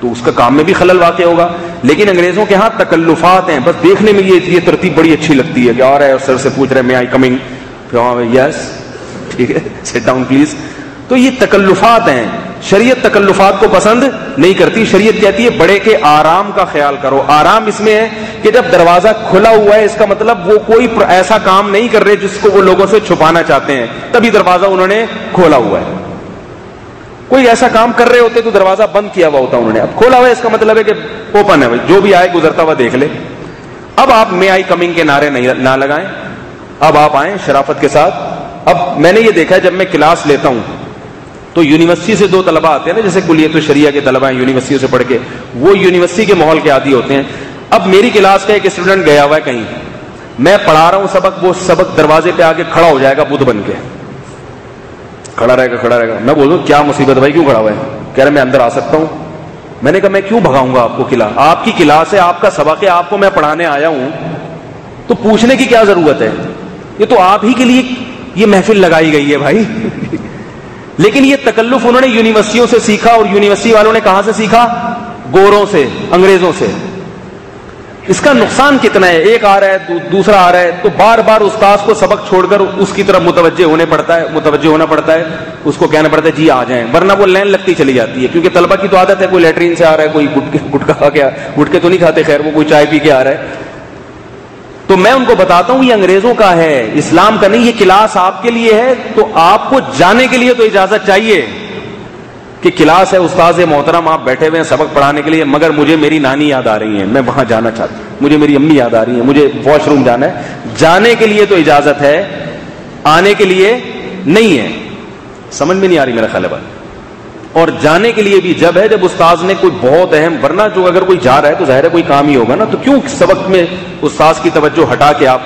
تو اس کا کام میں بھی خلل واقع ہوگا. لیکن انگریزوں کے ہاں تکلفات ہیں, بس دیکھنے میں یہ ترتیب بڑی اچھی لگتی ہے کہ آ رہا ہے اور سر سے پوچھ رہے مے آئی کمنگ, یس ٹھیک ہے سٹ ڈاؤن پلیز. تو یہ تکلفات ہیں. شریعت تکلفات کو پسند نہیں کرتی. شریعت کہتی ہے بڑے کے آرام کا خیال کرو. آرام اس میں ہے کہ جب دروازہ کھلا ہوا ہے اس کا مطلب وہ کوئی ایسا کام نہیں کر رہے جس کو وہ لوگوں سے چھپانا چاہتے ہیں, تبھی دروازہ انہوں نے کھولا ہوا ہے. کوئی ایسا کام کر رہے ہوتے تو دروازہ بند کیا ہوا ہوتا انہوں نے, اب کھولا ہوا ہے اس کا مطلب ہے کہ اوپن ہے, جو بھی آئے گزرتا ہوا دیکھ لے. اب آپ مے آئی کمنگ کے نعرے نہ لگائیں, اب آپ آئیں شرافت کے ساتھ. اب میں نے یہ دیکھا ہے جب میں کلاس لیتا ہوں تو یونیورسٹی سے 2 طلبہ آتے ہیں نا, جیسے کلیت الشریعہ کے طلبہ ہیں یونیورسٹیوں سے پڑھ کے, وہ یونیورسٹی کے ماحول کے عادی ہوتے ہیں. اب میری کلاس کا ایک اسٹوڈنٹ گیا ہوا ہے کہیں, میں پڑھا رہا ہوں سبق, وہ سبق دروازے پہ آ کے کھڑا ہو جائے گا بدھ بن کے, کھڑا رہے گا. میں بولوں کیا مصیبت بھائی کیوں کھڑا ہوا ہے؟ کہہ رہے میں اندر آ سکتا ہوں. میں نے کہا میں کیوں بھگاؤں گا آپ کو کلاس, آپ کی کلاس ہے, آپ کا سبق ہے, آپ کو میں پڑھانے آیا ہوں, تو پوچھنے کی کیا ضرورت ہے؟ یہ تو آپ ہی کے لیے یہ محفل لگائی گئی ہے بھائی. لیکن یہ تکلف انہوں نے یونیورسٹیوں سے سیکھا, اور یونیورسٹی والوں نے کہاں سے سیکھا؟ گوروں سے, انگریزوں سے. اس کا نقصان کتنا ہے؟ ایک آ رہا ہے دوسرا آ رہا ہے، تو بار بار استاذ کو سبق چھوڑ کر اس کی طرف متوجہ ہونا پڑتا ہے، اس کو کہنا پڑتا ہے جی آ جائیں، ورنہ وہ لائن لگتی چلی جاتی ہے. کیونکہ طلبہ کی تو عادت ہے، کوئی لیٹرین سے آ رہا ہے، کوئی گٹکا کھا کے، گٹکے تو نہیں کھاتے خیر، وہ کوئی چائے پی کے آ رہا ہے. تو میں ان کو بتاتا ہوں یہ انگریزوں کا ہے، اسلام کا نہیں. یہ کلاس آپ کے لیے ہے، تو آپ کو جانے کے لیے تو اجازت چاہیے کہ کلاس ہے، استاذ محترم آپ بیٹھے ہوئے ہیں سبق پڑھانے کے لیے، مگر مجھے میری نانی یاد آ رہی ہے، میں وہاں جانا چاہتا ہوں، مجھے میری امی یاد آ رہی ہے، مجھے واش روم جانا ہے. جانے کے لیے تو اجازت ہے، آنے کے لیے نہیں ہے. سمجھ میں نہیں آ رہی میرا خیال ہے بات. اور جانے کے لیے بھی جب ہے جب استاذ نے کوئی بہت اہم، ورنہ جو اگر کوئی جا رہا ہے تو ظاہر ہے کوئی کام ہی ہوگا نا، تو کیوں سبق میں استاذ کی توجہ ہٹا کے آپ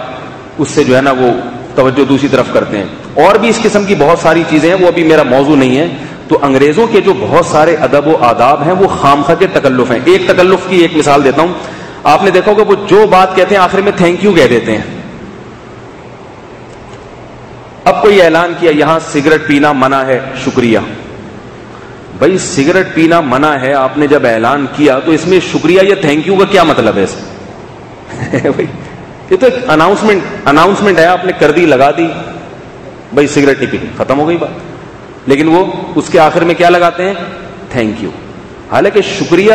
اس سے جو ہے نا وہ توجہ دوسری طرف کرتے ہیں. اور بھی اس قسم کی بہت ساری چیزیں ہیں، وہ ابھی میرا موضوع نہیں ہے. تو انگریزوں کے جو بہت سارے ادب و آداب ہیں وہ خامخواہ کے تکلف ہیں. ایک تکلف کی ایک مثال دیتا ہوں. آپ نے دیکھا ہوگا وہ جو بات کہتے ہیں آخر میں تھینک یو کہہ دیتے ہیں. اب کوئی اعلان کیا یہاں سگریٹ پینا منع ہے، شکریہ. بھائی سگریٹ پینا منع ہے، آپ نے جب اعلان کیا تو اس میں شکریہ یا تھینک یو کا کیا مطلب ہے؟ بھائی یہ تو ایک اناؤنسمنٹ ہے، آپ نے کر دی، لگا دی، بھائی سگریٹ نہیں پینی، ختم ہو گئی بات. لیکن وہ اس کے آخر میں کیا لگاتے ہیں؟ Thank you. حالانکہ شکریہ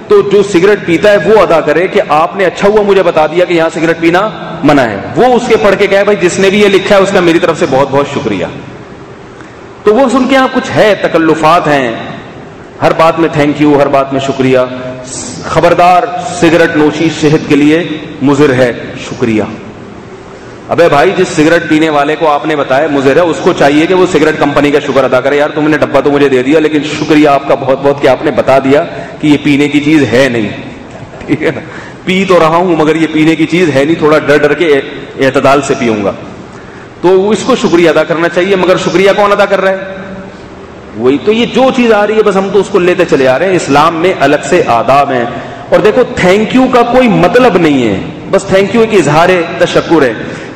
تو جو سگریٹ پیتا ہے وہ ادا کرے کہ آپ نے اچھا ہوا مجھے بتا دیا کہ یہاں سگریٹ پینا منع ہے. وہ اس کے پڑھ کے کہے بھائی جس نے بھی یہ لکھا ہے اس کا میری طرف سے بہت بہت شکریہ. تو وہ سن کے یہاں کچھ ہے، تکلفات ہیں، ہر بات میں تھینک یو، ہر بات میں شکریہ. خبردار سگریٹ نوشی صحت کے لیے مضر ہے، شکریہ. ابے بھائی جس سگریٹ پینے والے کو آپ نے بتایا مضر ہے، اس کو چاہیے کہ وہ سگریٹ کمپنی کا شکر ادا کرے. یار تم نے ڈبہ تو مجھے دے دیا، لیکن شکریہ آپ کا بہت بہت کہ آپ نے بتا دیا کہ یہ پینے کی چیز ہے نہیں. ٹھیک ہے نا، پی تو رہا ہوں مگر یہ پینے کی چیز ہے نہیں، تھوڑا ڈر ڈر کے اعتدال سے پیوں گا. تو اس کو شکریہ ادا کرنا چاہیے. مگر شکریہ کون ادا کر رہا ہے؟ وہی تو. یہ جو چیز آ رہی ہے بس ہم تو اس کو لیتے چلے آ رہے ہیں. اسلام میں الگ سے آداب ہیں. اور دیکھو تھینک یو کا کوئی مطلب نہیں ہے، بس تھینک یو ایک اظہار تشکر ہے.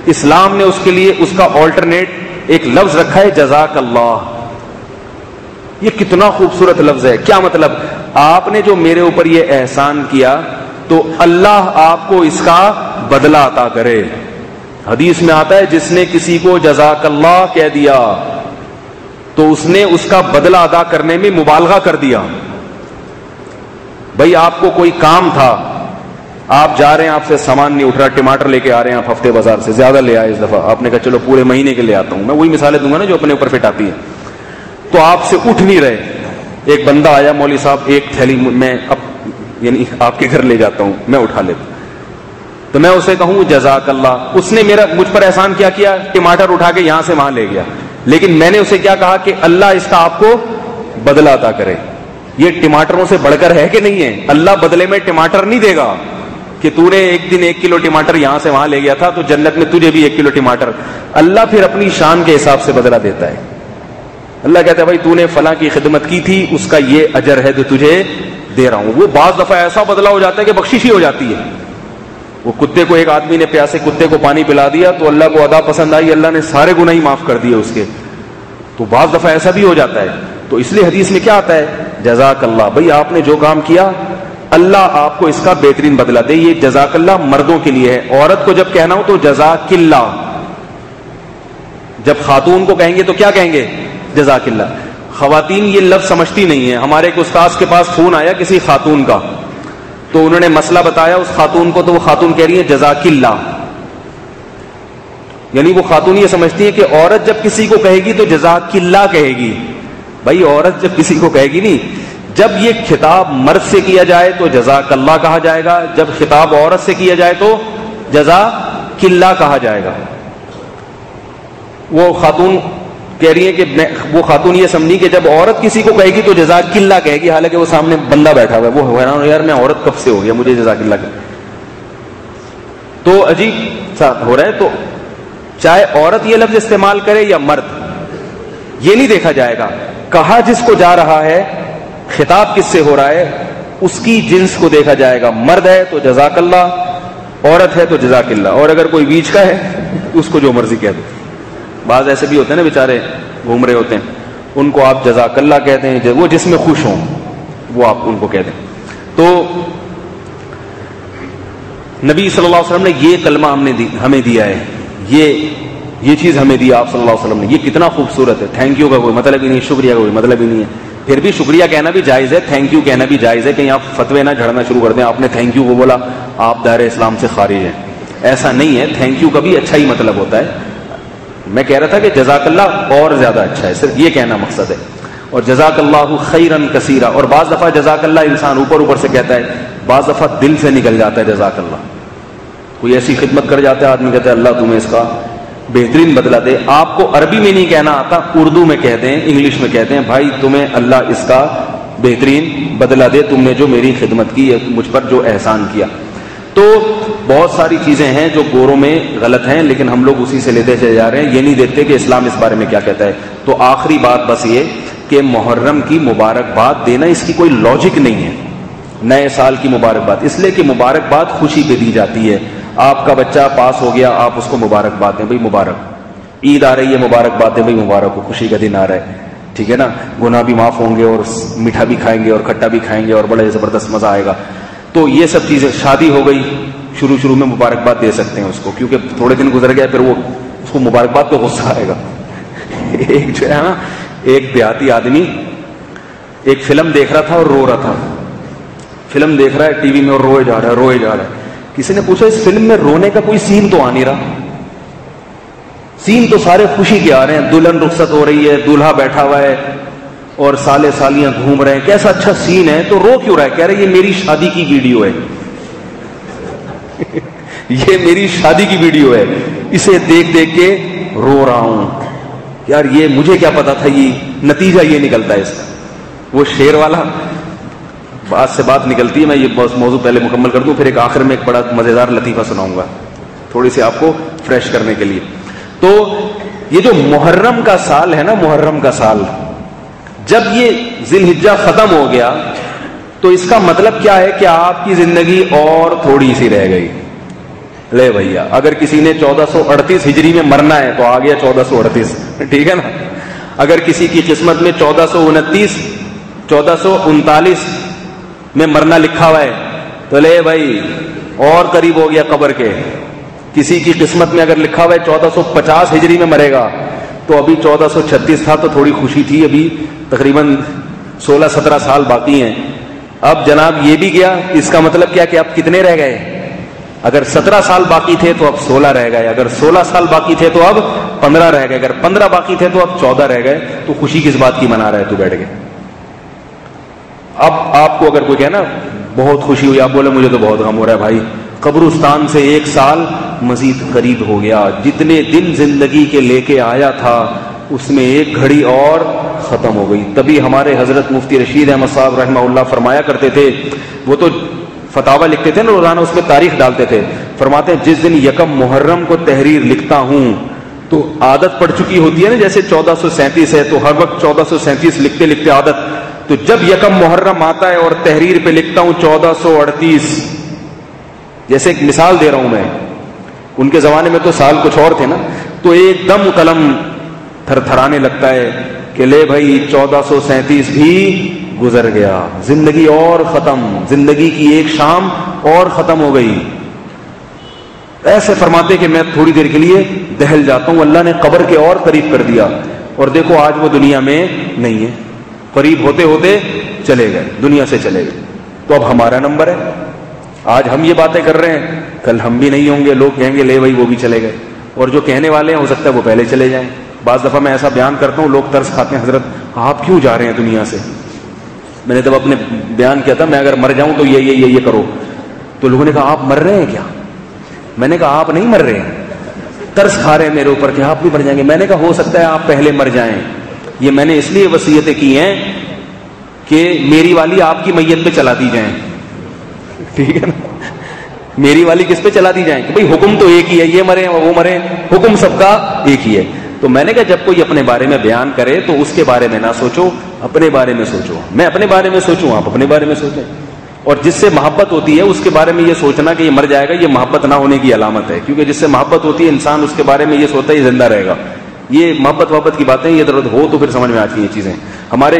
اسلام نے اس کے لیے اس کا آلٹرنیٹ ایک لفظ رکھا ہے، جزاک اللہ. یہ کتنا خوبصورت لفظ ہے. کیا مطلب؟ آپ نے جو میرے اوپر یہ احسان کیا تو اللہ آپ کو اس کا بدلہ عطا کرے. حدیث میں آتا ہے جس نے کسی کو جزاک اللہ کہہ دیا تو اس نے اس کا بدلہ ادا کرنے میں مبالغہ کر دیا. بھائی آپ کو کوئی کام تھا، آپ جا رہے ہیں، آپ سے سامان نہیں اٹھ رہا، ٹماٹر لے کے آ رہے ہیں آپ ہفتے بازار سے، زیادہ لے آئے اس دفعہ، آپ نے کہا چلو پورے مہینے کے لے آتا ہوں. میں وہی مثالیں دوں گا نا جو اپنے اوپر فٹ آتی ہیں. تو آپ سے اٹھ نہیں رہے، ایک بندہ آیا، مولوی صاحب ایک تھیلی میں یعنی آپ کے گھر لے جاتا ہوں، میں اٹھا لیتا ہوں. تو میں اسے کہوں جزاک اللہ. اس نے مجھ پر احسان کیا ٹماٹر اٹھا کے یہاں سے وہاں لے گیا. لیکن میں نے اسے کیا کہا کہ اللہ اس کا آپ کو بدلہ عطا کرے. یہ ٹماٹروں سے بڑھ کر ہے کہ نہیں ہے؟ اللہ بدلے میں ٹماٹر نہیں دے گا کہ تو نے ایک دن 1 کلو ٹماٹر یہاں سے وہاں لے گیا تھا تو جنت میں تجھے بھی 1 کلو ٹماٹر. اللہ پھر اپنی شان کے حساب سے بدلہ دیتا ہے. اللہ کہتا ہے بھائی تو نے فلاں کی خدمت کی تھی، اس کا یہ اجر ہے جو تجھے دے رہا ہوں. وہ بعض دفعہ ایسا بدلہ ہو جاتا ہے کہ بخشش ہی ہو جاتی ہے. وہ کتے کو ایک آدمی نے پیاسے کتے کو پانی پلا دیا تو اللہ کو ادا پسند آئی، اللہ نے سارے گناہ معاف کر دیے اس کے. تو بعض دفعہ ایسا بھی ہو جاتا ہے. تو اس لیے حدیث میں کیا آتا ہے؟ جزاک اللہ. بھئی آپ نے جو کام کیا اللہ آپ کو اس کا بہترین بدلہ دے. یہ جزاک اللہ مردوں کے لیے ہے. عورت کو جب کہنا ہو تو جزاک اللہ. جب خاتون کو کہیں گے تو کیا کہیں گے؟ جزاک اللہ. خواتین یہ لفظ سمجھتی نہیں ہے. ہمارے ایک استاذ کے پاس فون آیا کسی خاتون کا، تو انہوں نے مسئلہ بتایا اس خاتون کو، تو وہ خاتون کہہ رہی ہے جزاک اللہ. یعنی وہ خاتون یہ سمجھتی ہے کہ عورت جب کسی کو کہے گی تو جزاک اللہ کہے گی. بھائی عورت جب کسی کو کہے گی نہیں، جب یہ خطاب مرد سے کیا جائے تو جزاک اللہ کہا جائے گا، جب خطاب عورت سے کیا جائے تو جزاک اللہ کہا جائے گا. وہ خاتون کہہ رہی ہے کہ وہ خاتون یہ سمجھی کہ جب عورت کسی کو کہے گی تو جزاک اللہ کہے گی، حالانکہ وہ سامنے بندہ بیٹھا ہوا ہے، وہ حیران یار میں عورت کب سے ہو گیا مجھے جزاک اللہ کہ. تو عجیب سا ہو رہا ہے. تو چاہے عورت یہ لفظ استعمال کرے یا مرد، یہ نہیں دیکھا جائے گا. کہا جس کو جا رہا ہے، خطاب کس سے ہو رہا ہے، اس کی جنس کو دیکھا جائے گا. مرد ہے تو جزاک اللہ، عورت ہے تو جزاک اللہ. اور اگر کوئی بیچ کا ہے اس کو جو مرضی کہہ دو. بعض ایسے بھی ہوتے ہیں نا بیچارے گھوم رہے ہوتے ہیں، ان کو آپ جزاک اللہ کہتے ہیں، وہ جس میں خوش ہوں وہ آپ ان کو کہہ دیں. تو نبی صلی اللہ علیہ وسلم نے یہ کلمہ ہمیں دیا ہے، یہ چیز ہمیں دی آپ صلی اللہ علیہ وسلم نے، یہ کتنا خوبصورت ہے. تھینک یو کا کوئی مطلب ہی نہیں، شکریہ کا کوئی مطلب ہی نہیں ہے. پھر بھی شکریہ کہنا بھی جائز ہے، تھینک یو کہنا بھی جائز ہے. کہیں آپ فتوے نہ جھڑنا شروع کر دیں، آپ نے تھینک یو کو بولا آپ دائرہ اسلام سے خارج ہیں. ایسا نہیں ہے، تھینک یو کا بھی اچھا ہی مطلب ہوتا ہے. میں کہہ رہا تھا کہ جزاک اللہ اور زیادہ اچھا ہے، صرف یہ کہنا مقصد ہے. اور جزاک اللہ خیرن کثیرا، اور بعض دفعہ جزاک اللہ انسان اوپر سے کہتا ہے، بعض دفعہ دل سے نکل جاتا ہے جزاک اللہ. کوئی ایسی خدمت کر جاتا ہے آدمی کہتا ہے اللہ تمہیں اس کا بہترین بدلہ دے. آپ کو عربی میں نہیں کہنا آتا، اردو میں کہتے ہیں، انگلش میں کہتے ہیں بھائی تمہیں اللہ اس کا بہترین بدلہ دے، تم نے جو میری خدمت کی، مجھ پر جو احسان کیا. تو بہت ساری چیزیں ہیں جو گوروں میں غلط ہیں، لیکن ہم لوگ اسی سے لیتے چلے جا رہے ہیں، یہ نہیں دیکھتے کہ اسلام اس بارے میں کیا کہتا ہے. تو آخری بات بس یہ کہ محرم کی مبارکباد دینا اس کی کوئی لاجک نہیں ہے. نئے سال کی مبارکباد اس لیے کہ مبارکباد خوشی پہ دی جاتی ہے. آپ کا بچہ پاس ہو گیا، آپ اس کو مبارکباد دیں، بھائی مبارک. عید آ رہی ہے، مبارکباد دیں، بھائی مبارک ہو، خوشی کا دن آ رہا ہے، ٹھیک ہے نا. گناہ بھی معاف ہوں گے اور میٹھا بھی کھائیں گے اور کھٹا بھی کھائیں گے اور بڑا زبردست مزہ آئے گا. تو یہ سب چیزیں. شادی ہو گئی، شروع میں مبارکباد دے سکتے ہیں اس کو، کیونکہ تھوڑے دن گزر گیا پھر وہ اس کو مبارکباد پہ غصہ آئے گا. ایک جو ہے نا، ایک دیہاتی آدمی ایک فلم دیکھ رہا تھا اور رو رہا تھا. فلم دیکھ رہا ہے ٹی وی میں اور روئے جا رہا ہے. کسی نے پوچھا اس فلم میں رونے کا کوئی سین تو آ نہیں رہا. سین تو سارے خوشی کے آ رہے ہیں، دلہن رخصت ہو رہی ہے، دولہا بیٹھا ہوا ہے اور سالے سالیاں گھوم رہے ہیں، کیسا اچھا سین ہے، تو رو کیوں رہا ہے؟ کہہ رہے یہ میری شادی کی ویڈیو ہے. یہ میری شادی کی ویڈیو ہے، اسے دیکھ کے رو رہا ہوں. یار یہ مجھے کیا پتا تھا، یہ نتیجہ یہ نکلتا ہے اس کا. وہ شیر والا بات سے بات نکلتی ہے. میں یہ موضوع پہلے مکمل کر دوں، پھر ایک آخر میں ایک بڑا مزیدار لطیفہ سناؤں گا تھوڑی سی آپ کو فریش کرنے کے لیے. تو یہ جو محرم کا سال ہے نا، محرم کا سال جب یہ ذی الحجہ ختم ہو گیا تو اس کا مطلب کیا ہے کہ آپ کی زندگی اور تھوڑی سی رہ گئی. لے بھیا، اگر کسی نے 1438 ہجری میں مرنا ہے تو آ گیا 1438، ٹھیک ہے نا. اگر کسی کی قسمت میں 1429 1439 میں مرنا لکھا ہوا ہے تو لے بھائی اور قریب ہو گیا قبر کے. کسی کی قسمت میں اگر لکھا ہوا ہے 1450 ہجری میں مرے گا تو ابھی 1436 تھا تو تھوڑی خوشی تھی، ابھی تقریباً 16-17 سال باقی ہیں. اب جناب یہ بھی گیا. اس کا مطلب کیا کہ اب کتنے رہ گئے؟ اگر 17 سال باقی تھے تو اب 16 رہ گئے، اگر 16 سال باقی تھے تو اب 15 رہ گئے، اگر 15 باقی تھے تو اب 14 رہ گئے. تو خوشی کس بات کی منا رہا ہے تو بیٹھ گئے. اب آپ کو اگر کوئی کہنا بہت خوشی ہوئی، آپ بولے مجھے تو بہت غم ہو رہا ہے بھائی، قبرستان سے 1 سال مزید قریب ہو گیا. جتنے دن زندگی کے لے کے آیا تھا اس میں 1 گھڑی اور ختم ہو گئی. تبھی ہمارے حضرت مفتی رشید احمد صاحب رحمہ اللہ فرمایا کرتے تھے، وہ تو فتاوی لکھتے تھے نا روزانہ، اس میں تاریخ ڈالتے تھے. فرماتے ہیں جس دن 1 محرم کو تحریر لکھتا ہوں تو عادت پڑ چکی ہوتی ہے نا، جیسے 1437 ہے تو ہر وقت 1437 لکھتے لکھتے عادت. تو جب 1 محرم آتا ہے اور تحریر پہ لکھتا ہوں 1438، جیسے ایک مثال دے رہا ہوں میں، ان کے زمانے میں تو سال کچھ اور تھے نا، تو ایک دم قلم تھر تھرانے لگتا ہے کہ لے بھائی 1437 بھی گزر گیا، زندگی اور ختم، زندگی کی 1 شام اور ختم ہو گئی. ایسے فرماتے کہ میں تھوڑی دیر کے لیے دہل جاتا ہوں، اللہ نے قبر کے اور قریب کر دیا، اور دیکھو آج وہ دنیا میں نہیں ہے. قریب ہوتے ہوتے چلے گئے، دنیا سے چلے گئے. تو اب ہمارا نمبر ہے. آج ہم یہ باتیں کر رہے ہیں، کل ہم بھی نہیں ہوں گے، لوگ کہیں گے لے بھائی وہ بھی چلے گئے، اور جو کہنے والے ہیں ہو سکتا ہے وہ پہلے چلے جائیں. بعض دفعہ میں ایسا بیان کرتا ہوں، لوگ ترس کھاتے ہیں، حضرت آپ کیوں جا رہے ہیں دنیا سے؟ میں نے جب اپنے بیان کیا تھا میں اگر مر جاؤں تو یہ کرو، تو لوگوں نے کہا آپ مر رہے ہیں کیا؟ میں نے کہا آپ نہیں مر رہے ہیں، ترس کھا رہے ہیں میرے اوپر کہ آپ بھی مر جائیں گے. میں نے کہا ہو سکتا ہے آپ پہلے مر جائیں. یہ میں نے اس لیے وصیتیں کی ہیں کہ میری والی آپ کی میت پہ چلا دی جائیں، ٹھیک ہے نا. میری والی کس پہ چلا دی جائیں کہ بھئی حکم تو ایک ہی ہے، یہ مرے وہ مرے، حکم سب کا ایک ہی ہے. تو میں نے کہا جب کوئی اپنے بارے میں بیان کرے تو اس کے بارے میں نہ سوچو، اپنے بارے میں سوچو. میں اپنے بارے میں سوچوں، آپ اپنے بارے میں سوچیں. اور جس سے محبت ہوتی ہے اس کے بارے میں یہ سوچنا کہ یہ مر جائے گا، یہ محبت نہ ہونے کی علامت ہے. کیونکہ جس سے محبت ہوتی ہے انسان اس کے بارے میں یہ سوچتا ہے یہ زندہ رہے گا. یہ محبت کی باتیں یہ ضرورت ہو تو پھر سمجھ میں آتی ہیں یہ چیزیں. ہمارے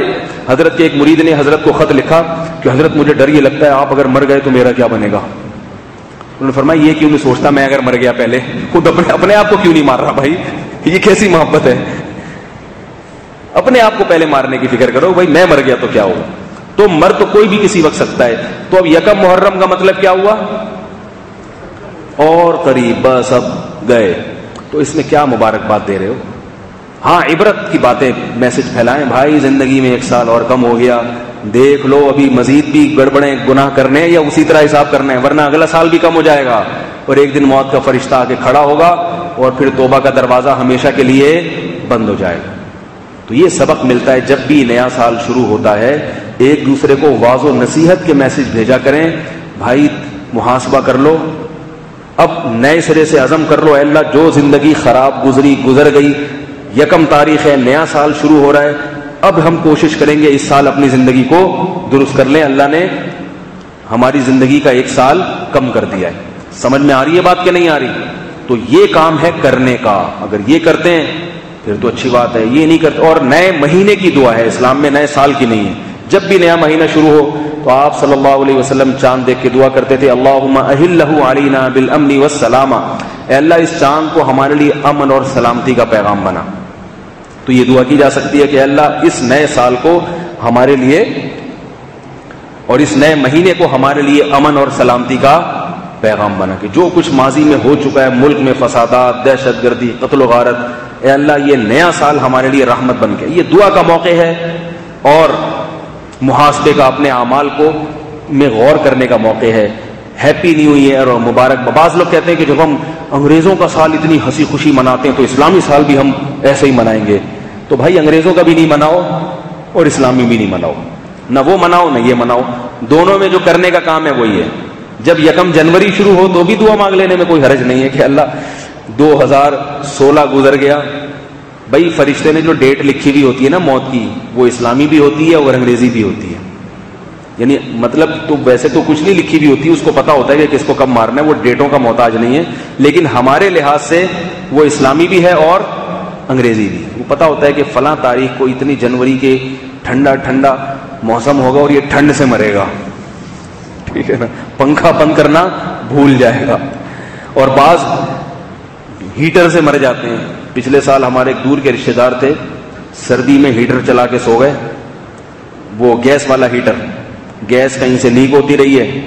حضرت کے ایک مرید نے حضرت کو خط لکھا کہ حضرت مجھے ڈر یہ لگتا ہے آپ اگر مر گئے تو میرا کیا بنے گا. انہوں نے فرمایا یہ کیوں نہیں سوچتا میں اگر مر گیا پہلے، خود اپنے آپ کو کیوں نہیں مار رہا بھائی، یہ کیسی محبت ہے؟ اپنے آپ کو پہلے مارنے کی فکر کرو بھائی، میں مر گیا تو کیا ہوگا؟ تو مر تو کوئی بھی کسی وقت سکتا ہے. تو اب یکم محرم کا مطلب کیا ہوا؟ اور قریب، بس اب گئے. تو اس میں کیا مبارکباد دے رہے ہو؟ ہاں عبرت کی باتیں میسج پھیلائیں، بھائی زندگی میں 1 سال اور کم ہو گیا، دیکھ لو ابھی مزید بھی گڑبڑیں گناہ کرنے یا اسی طرح حساب کرنا ہے، ورنہ اگلا سال بھی کم ہو جائے گا اور ایک دن موت کا فرشتہ آ کے کھڑا ہوگا اور پھر توبہ کا دروازہ ہمیشہ کے لیے بند ہو جائے گا. تو یہ سبق ملتا ہے جب بھی نیا سال شروع ہوتا ہے، ایک دوسرے کو واعظ و نصیحت کے میسج بھیجا کریں، بھائی محاسبہ کر لو، اب نئے سرے سے عزم کر لو، اے اللہ جو زندگی خراب گزری گزر گئی، یکم تاریخ ہے، نیا سال شروع ہو رہا ہے، اب ہم کوشش کریں گے اس سال اپنی زندگی کو درست کر لیں. اللہ نے ہماری زندگی کا 1 سال کم کر دیا ہے. سمجھ میں آ رہی ہے بات کہ نہیں آ رہی؟ تو یہ کام ہے کرنے کا. اگر یہ کرتے ہیں پھر تو اچھی بات ہے، یہ نہیں کرتے. اور نئے مہینے کی دعا ہے اسلام میں، نئے سال کی نہیں ہے. جب بھی نیا مہینہ شروع ہو تو آپ صلی اللہ علیہ وسلم چاند دیکھ کے دعا کرتے تھے، اللہم اہلہ علینا بالامن والسلامہ، اے اللہ اس چاند کو ہمارے لیے امن اور سلامتی کا پیغام بنا. تو یہ دعا کی جا سکتی ہے کہ اللہ اس نئے سال کو ہمارے لیے اور اس نئے مہینے کو ہمارے لیے امن اور سلامتی کا پیغام بنا، کہ جو کچھ ماضی میں ہو چکا ہے، ملک میں فسادات، دہشت گردی، قتل و غارت، اے اللہ یہ نیا سال ہمارے لیے رحمت بن کے. یہ دعا کا موقع ہے اور محاسبے کا، اپنے اعمال کو میں غور کرنے کا موقع ہے. ہیپی نیو ایئر اور مبارک. بعض لوگ کہتے ہیں کہ جب ہم انگریزوں کا سال اتنی ہنسی خوشی مناتے ہیں تو اسلامی سال بھی ہم ایسے ہی منائیں گے. تو بھائی انگریزوں کا بھی نہیں مناؤ اور اسلامی بھی نہیں مناؤ، نہ وہ مناؤ نہ یہ مناؤ. دونوں میں جو کرنے کا کام ہے وہی ہے. جب یکم جنوری شروع ہو تو بھی دعا مانگ لینے میں کوئی حرج نہیں ہے کہ اللہ 2016 گزر گیا. بھائی فرشتے نے جو ڈیٹ لکھی ہوئی ہوتی ہے نا موت کی، وہ اسلامی بھی ہوتی ہے اور انگریزی بھی ہوتی ہے. یعنی مطلب تو ویسے تو کچھ نہیں لکھی ہوئی ہوتی، اس کو پتا ہوتا ہے کہ کس کو کب مارنا ہے، وہ ڈیٹوں کا محتاج نہیں ہے. لیکن ہمارے لحاظ سے وہ اسلامی بھی ہے اور انگریزی بھی. وہ پتا ہوتا ہے کہ فلاں تاریخ کو اتنی جنوری کے ٹھنڈا ٹھنڈا موسم ہوگا اور یہ ٹھنڈ سے مرے گا، ٹھیک ہے نا، پنکھا بند کرنا بھول جائے گا. اور بعض ہیٹر سے مر جاتے ہیں. پچھلے سال ہمارے ایک دور کے رشتے دار تھے، سردی میں ہیٹر چلا کے سو گئے. وہ گیس والا ہیٹر، گیس کہیں سے لیک ہوتی رہی ہے،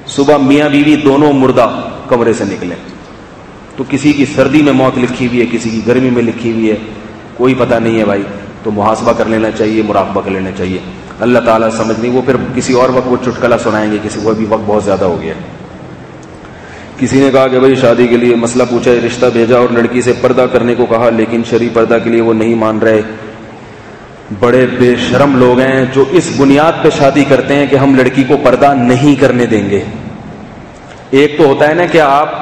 صبح میاں بیوی دونوں مردہ کمرے سے نکلے. تو کسی کی سردی میں موت لکھی ہوئی ہے، کسی کی گرمی میں لکھی ہوئی ہے، کوئی پتہ نہیں ہے بھائی. تو محاسبہ کر لینا چاہیے، مراقبہ کر لینا چاہیے. اللہ تعالیٰ سمجھ نہیں، وہ پھر کسی اور وقت وہ چٹکلا سنائیں گے، کسی کو بھی وقت بہت زیادہ ہو گیا. کسی نے کہا کہ بھائی شادی کے لیے مسئلہ پوچھا، رشتہ بھیجا اور لڑکی سے پردہ کرنے کو کہا، لیکن شرعی پردہ کے لیے وہ نہیں مان رہے. بڑے بے شرم لوگ ہیں جو اس بنیاد پہ شادی کرتے ہیں کہ ہم لڑکی کو پردہ نہیں کرنے دیں گے. ایک تو ہوتا ہے نا کہ آپ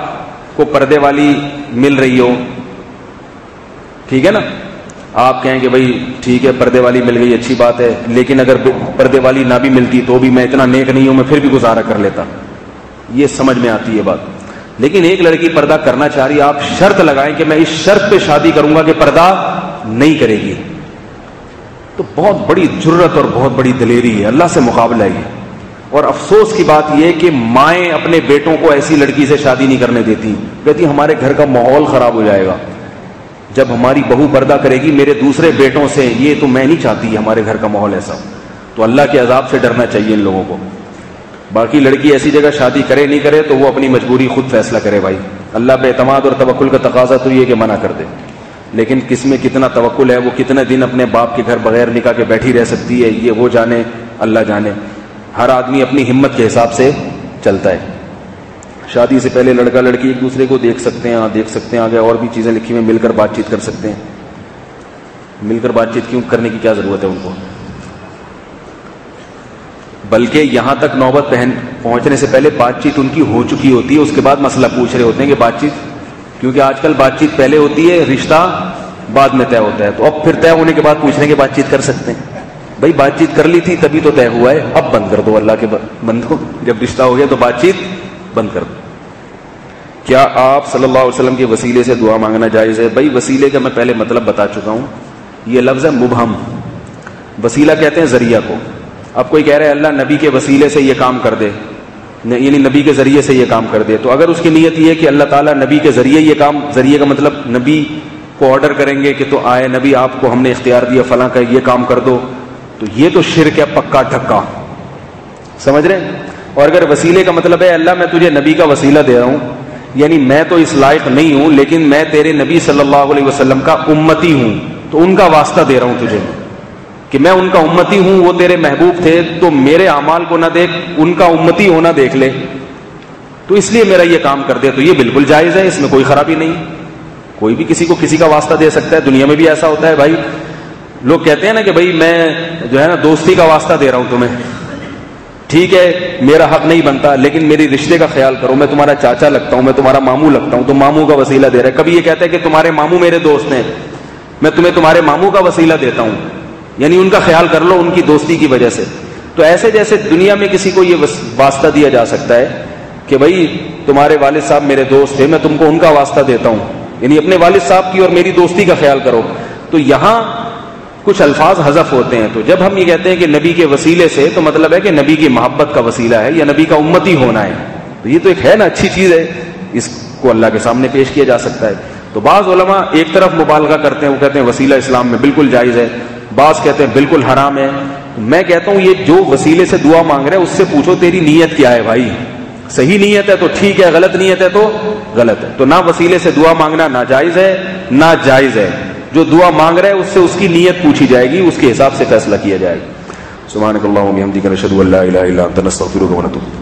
کو پردے والی مل رہی ہو، ٹھیک ہے نا، آپ کہیں کہ بھائی ٹھیک ہے پردے والی مل گئی اچھی بات ہے، لیکن اگر پردے والی نہ بھی ملتی تو بھی میں اتنا نیک نہیں ہوں، میں پھر بھی گزارا کر لیتا. یہ سمجھ میں آتی ہے بات. لیکن ایک لڑکی پردہ کرنا چاہ رہی ہے، آپ شرط لگائیں کہ میں اس شرط پہ شادی کروں گا کہ پردہ نہیں کرے گی، تو بہت بڑی جرت اور بہت بڑی دلیری ہے، اللہ سے مقابلہ ہے. اور افسوس کی بات یہ کہ مائیں اپنے بیٹوں کو ایسی لڑکی سے شادی نہیں کرنے دیتی، کہتی ہمارے گھر کا ماحول خراب ہو جائے گا جب ہماری بہو پردہ کرے گی میرے دوسرے بیٹوں سے، یہ تو میں نہیں چاہتی ہمارے گھر کا ماحول ایسا. تو اللہ کے عذاب سے ڈرنا چاہیے ان لوگوں کو. باقی لڑکی ایسی جگہ شادی کرے نہیں کرے تو وہ اپنی مجبوری خود فیصلہ کرے. بھائی اللہ پہ اعتماد اور توکل کا تقاضا تو یہ کہ منع کر دے، لیکن کس میں کتنا توکل ہے، وہ کتنے دن اپنے باپ کے گھر بغیر نکاح کے بیٹھی رہ سکتی ہے، یہ وہ جانے، اللہ جانے. ہر آدمی اپنی ہمت کے حساب سے چلتا ہے. شادی سے پہلے لڑکا لڑکی ایک دوسرے کو دیکھ سکتے ہیں، دیکھ سکتے ہیں، آگے اور بھی چیزیں لکھی ہوئی، مل کر بات چیت کر سکتے ہیں. مل کر بات چیت کیوں کرنے کی کیا ضرورت ہے ان کو؟ بلکہ یہاں تک نوبت پہنچنے سے پہلے بات چیت ان کی ہو چکی ہوتی ہے، اس کے بعد مسئلہ پوچھ رہے ہوتے ہیں کہ بات چیت، کیونکہ آج کل بات چیت پہلے ہوتی ہے، رشتہ بعد میں طے ہوتا ہے. تو اب پھر طے ہونے کے بعد پوچھ رہے ہیں کہ بات چیت کر سکتے ہیں. بھائی بات چیت کر لی تھی تبھی تو طے ہوا ہے، اب بند کر دو. اللہ کے بندو، جب رشتہ ہو گیا تو بات چیت بند کر دو. کیا آپ صلی اللہ علیہ وسلم کے وسیلے سے دعا مانگنا جائز ہے؟ بھائی وسیلے کا میں پہلے مطلب بتا چکا ہوں، یہ لفظ ہے مبہم. وسیلہ کہتے ہیں ذریعہ کو. اب کوئی کہہ رہے ہیں اللہ نبی کے وسیلے سے یہ کام کر دے، یعنی نبی کے ذریعے سے یہ کام کر دے. تو اگر اس کی نیت یہ ہے کہ اللہ تعالیٰ نبی کے ذریعے یہ کام، ذریعے کا مطلب نبی کو آرڈر کریں گے کہ تو آئے نبی آپ کو ہم نے اختیار دیا فلاں کا یہ کام کر دو، تو یہ تو شرک ہے پکا ٹھکا. سمجھ رہے ہیں؟ اور اگر وسیلے کا مطلب ہے اللہ میں تجھے نبی کا وسیلہ دے رہا ہوں، یعنی میں تو اس لائق نہیں ہوں لیکن میں تیرے نبی صلی اللہ علیہ وسلم کا امتی ہوں تو ان کا واسطہ دے رہا ہوں تجھے کہ میں ان کا امتی ہوں، وہ تیرے محبوب تھے تو میرے اعمال کو نہ دیکھ، ان کا امتی ہونا دیکھ لے، تو اس لیے میرا یہ کام کر دے. تو یہ بالکل جائز ہے، اس میں کوئی خرابی نہیں. کوئی بھی کسی کو کسی کا واسطہ دے سکتا ہے. دنیا میں بھی ایسا ہوتا ہے بھائی، لوگ کہتے ہیں نا کہ بھائی میں جو ہے نا دوستی کا واسطہ دے رہا ہوں تمہیں، ٹھیک ہے میرا حق نہیں بنتا لیکن میری رشتے کا خیال کرو، میں تمہارا چاچا لگتا ہوں، میں تمہارا ماموں لگتا ہوں، تو ماموں کا وسیلہ دے رہا ہے. کبھی یہ کہتا ہے کہ تمہارے ماموں میرے دوست ہیں، میں تمہیں تمہارے ماموں کا وسیلہ دیتا ہوں، یعنی ان کا خیال کر لو ان کی دوستی کی وجہ سے. تو ایسے جیسے دنیا میں کسی کو یہ واسطہ دیا جا سکتا ہے کہ بھائی تمہارے والد صاحب میرے دوست تھے، میں تم کو ان کا واسطہ دیتا ہوں، یعنی اپنے والد صاحب کی اور میری دوستی کا خیال کرو. تو یہاں کچھ الفاظ حذف ہوتے ہیں. تو جب ہم یہ کہتے ہیں کہ نبی کے وسیلے سے، تو مطلب ہے کہ نبی کی محبت کا وسیلہ ہے یا نبی کا امتی ہونا ہے. تو یہ تو ایک ہے نا اچھی چیز ہے، اس کو اللہ کے سامنے پیش کیا جا سکتا ہے. تو بعض علماء ایک طرف مبالغہ کرتے ہیں، وہ کہتے ہیں وسیلہ اسلام میں بالکل جائز ہے، بعض کہتے ہیں بالکل حرام ہے. میں کہتا ہوں یہ جو وسیلے سے دعا مانگ رہے ہیں اس سے پوچھو تیری نیت کیا ہے بھائی. صحیح نیت ہے تو ٹھیک ہے، غلط نیت ہے تو غلط ہے. تو نہ وسیلے سے دعا مانگنا ناجائز ہے نہ جائز ہے. جو دعا مانگ رہا ہے اس سے اس کی نیت پوچھی جائے گی، اس کے حساب سے فیصلہ کیا جائے گا. سبحانک اللہم و بحمدک نشہد ان لا الہ الا انت نستغفرک و نتوب